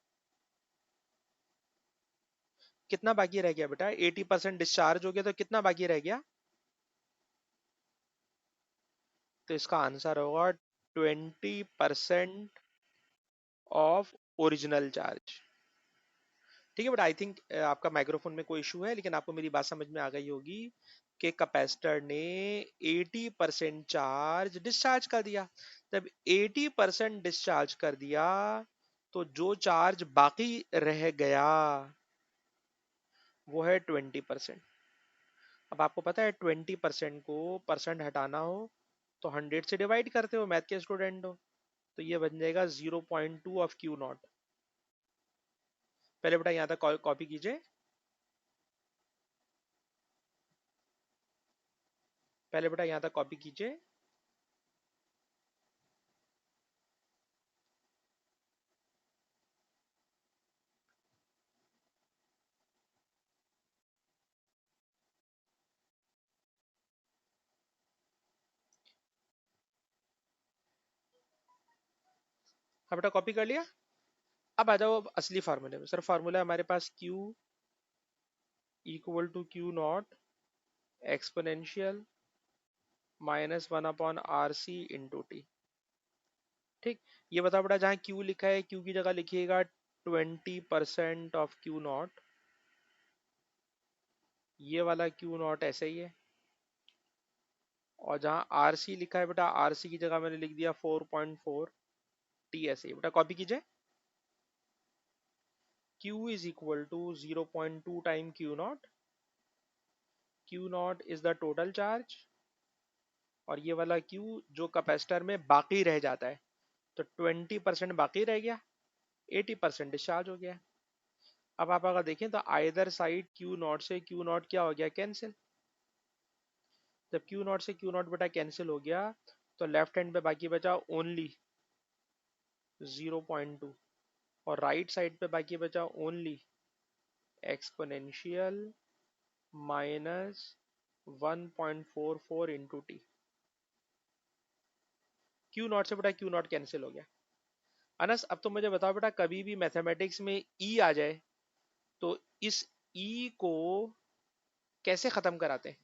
कितना बाकी रह गया बेटा? 80% डिस्चार्ज हो गया तो कितना बाकी रह गया? तो इसका आंसर होगा 20% ऑफ ओरिजिनल चार्ज। ठीक है बट आई थिंक आपका माइक्रोफोन में कोई इशू है, लेकिन आपको मेरी बात समझ में आ गई होगी कि कैपेसिटर ने 80% चार्ज डिस्चार्ज कर दिया। जब 80% डिस्चार्ज कर दिया, तो जो चार्ज बाकी रह गया वो है 20%। अब आपको पता है 20% को परसेंट हटाना हो तो 100 से डिवाइड करते हो, मैथ के स्टूडेंट हो, तो ये बन जाएगा 0.2 ऑफ क्यू नॉट। पहले बेटा यहाँ तक कॉपी कीजिए, पहले बेटा यहाँ तक कॉपी कीजिए। हाँ बेटा, कॉपी कर लिया। अब आ जाओ असली फार्मूले में। सर फार्मूला है हमारे पास Q equal to Q naught exponential -1/RC × T। ठीक, ये बताओ बेटा, जहाँ Q लिखा है, Q की जगह लिखिएगा 20% ऑफ क्यू नॉट। ये वाला क्यू नॉट ऐसे ही है, और जहाँ RC लिखा है बेटा, RC की जगह मैंने लिख दिया 4.4 T, ऐसे ही बेटा कॉपी कीजिए। Q is equal to 0.2 time Q naught. Q naught is the total charge, और ये वाला Q जो कैपेसिटर में बाकी रह जाता है, तो 20% बाकी रह गया, 80% डिस्चार्ज हो गया। अब आप अगर देखें तो आइदर साइड Q नॉट से Q नॉट क्या हो गया? कैंसिल। जब Q नॉट से Q नॉट बेटा कैंसिल हो गया, तो लेफ्ट हैंड पे बाकी बचा ओनली 0.2, और राइट साइड पे बाकी बचा only exponential -1.44 × T। Q not से बेटा Q नॉट कैंसिल हो गया। अनस, अब तो मुझे बताओ बेटा, कभी भी मैथमेटिक्स में E आ जाए तो इस E को कैसे खत्म कराते हैं?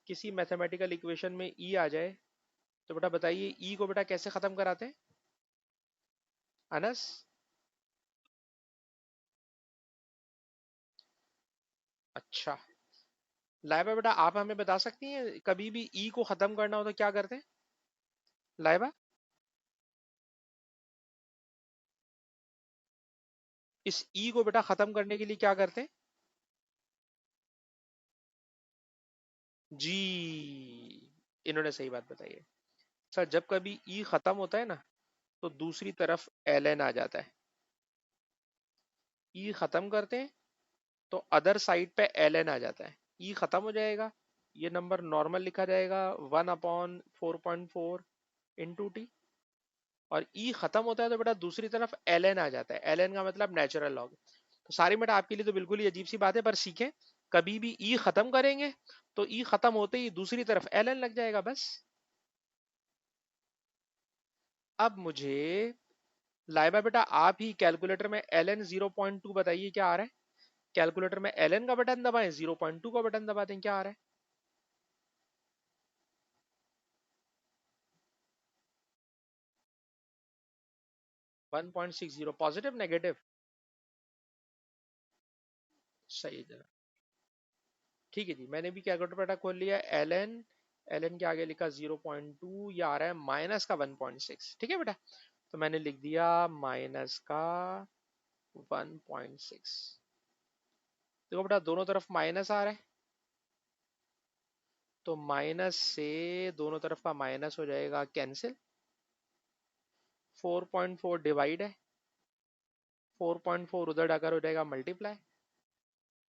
किसी मैथमेटिकल इक्वेशन में E आ जाए तो बेटा बताइए, E को बेटा कैसे खत्म कराते हैं? अनस, अच्छा, लाइबा बेटा आप हमें बता सकती हैं, कभी भी E को खत्म करना हो तो क्या करते हैं? लाइबा, इस ई को बेटा खत्म करने के लिए क्या करते हैं? जी, इन्होंने सही बात बताई है। सर जब कभी ई खत्म होता है ना, तो दूसरी तरफ एल एन आ जाता है। ई खत्म करते हैं तो अदर साइड पे एल एन आ जाता है। ई खत्म हो जाएगा, ये नंबर नॉर्मल लिखा जाएगा 1/4.4 इंटू टी। और ई खत्म होता है तो बेटा दूसरी तरफ एल एन आ जाता है। एल एन का मतलब नेचुरल लॉग। तो सारी बेटा आपके लिए तो बिल्कुल ही अजीब सी बात है, पर सीखें, कभी भी ई खत्म करेंगे तो ई खत्म होते ही दूसरी तरफ एल एन लग जाएगा बस। अब मुझे लाइबा बेटा आप ही कैलकुलेटर में एल एन 0.2 बताइए क्या आ रहा है। कैलकुलेटर में एल एन का बटन दबाएं, 0.2 का बटन दबा दें, क्या आ रहा है? 1.60 पॉजिटिव नेगेटिव? सही जरा, ठीक है जी, मैंने भी कैलकुलेटर बेटा खोल लिया। एल एन, एल एन के आगे लिखा 0.2, ये आ रहा है माइनस का 1.6। ठीक है बेटा, तो मैंने लिख दिया माइनस का 1.6। देखो बेटा दोनों तरफ माइनस आ रहा है, तो माइनस से दोनों तरफ का माइनस हो जाएगा कैंसिल। 4.4 डिवाइड है, 4.4 उधर जाकर हो जाएगा मल्टीप्लाई।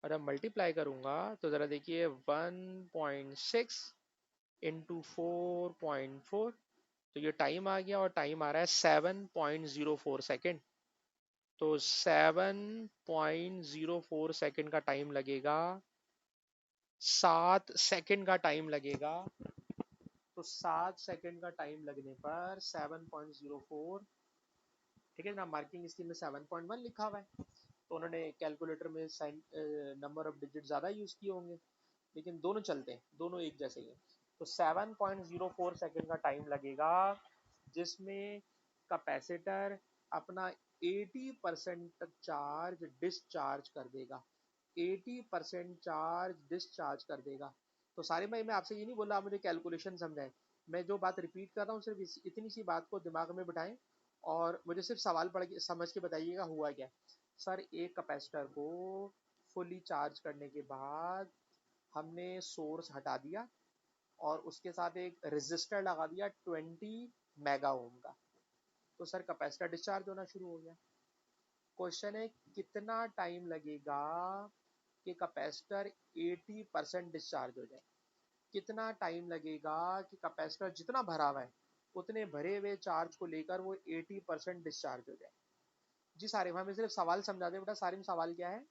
और अब मल्टीप्लाई करूंगा तो जरा देखिए 1.6 इंटू 4.4, तो ये टाइम आ गया, और टाइम आ रहा है 7.04 सेकेंड। तो 7.04 सेकेंड का टाइम लगेगा, 7 सेकेंड का टाइम लगेगा। तो 7 सेकेंड का टाइम लगने पर 7.04, ठीक है ना, मार्किंग स्कीम में 7.1 लिखा हुआ है, तो उन्होंने कैलकुलेटर में साइन नंबर ऑफ डिजिट ज़्यादा यूज़ किए होंगे, लेकिन दोनों चलते हैं, दोनों एक जैसे ही हैं। तो 7.04 सेकेंड का टाइम लगेगा, जिसमें कैपेसिटर अपना 80% तक चार्ज डिस्चार्ज कर देगा। 80% चार्ज डिस्चार्ज कर देगा। तो सारे भाई मैं आपसे ये नहीं बोल रहा आप मुझे कैलकुलेशन समझाएं, मैं जो बात रिपीट कर रहा हूँ सिर्फ इतनी सी बात को दिमाग में बिठाएं, और मुझे सिर्फ सवाल पढ़ के समझ के बताइएगा हुआ क्या। सर एक कैपेसिटर को फुली चार्ज करने के बाद हमने सोर्स हटा दिया, और उसके साथ एक रेजिस्टर लगा दिया 20 मेगा ओम का, तो सर कैपेसिटर डिस्चार्ज होना शुरू हो गया। क्वेश्चन है कितना टाइम लगेगा कि कैपेसिटर 80% डिस्चार्ज हो जाए? कितना टाइम लगेगा कि कैपेसिटर जितना भरा हुआ है उतने भरे हुए चार्ज को लेकर वो 80% डिस्चार्ज हो जाए? जी सारे, हमें सिर्फ सवाल समझा दे बेटा। सारे में सवाल क्या है?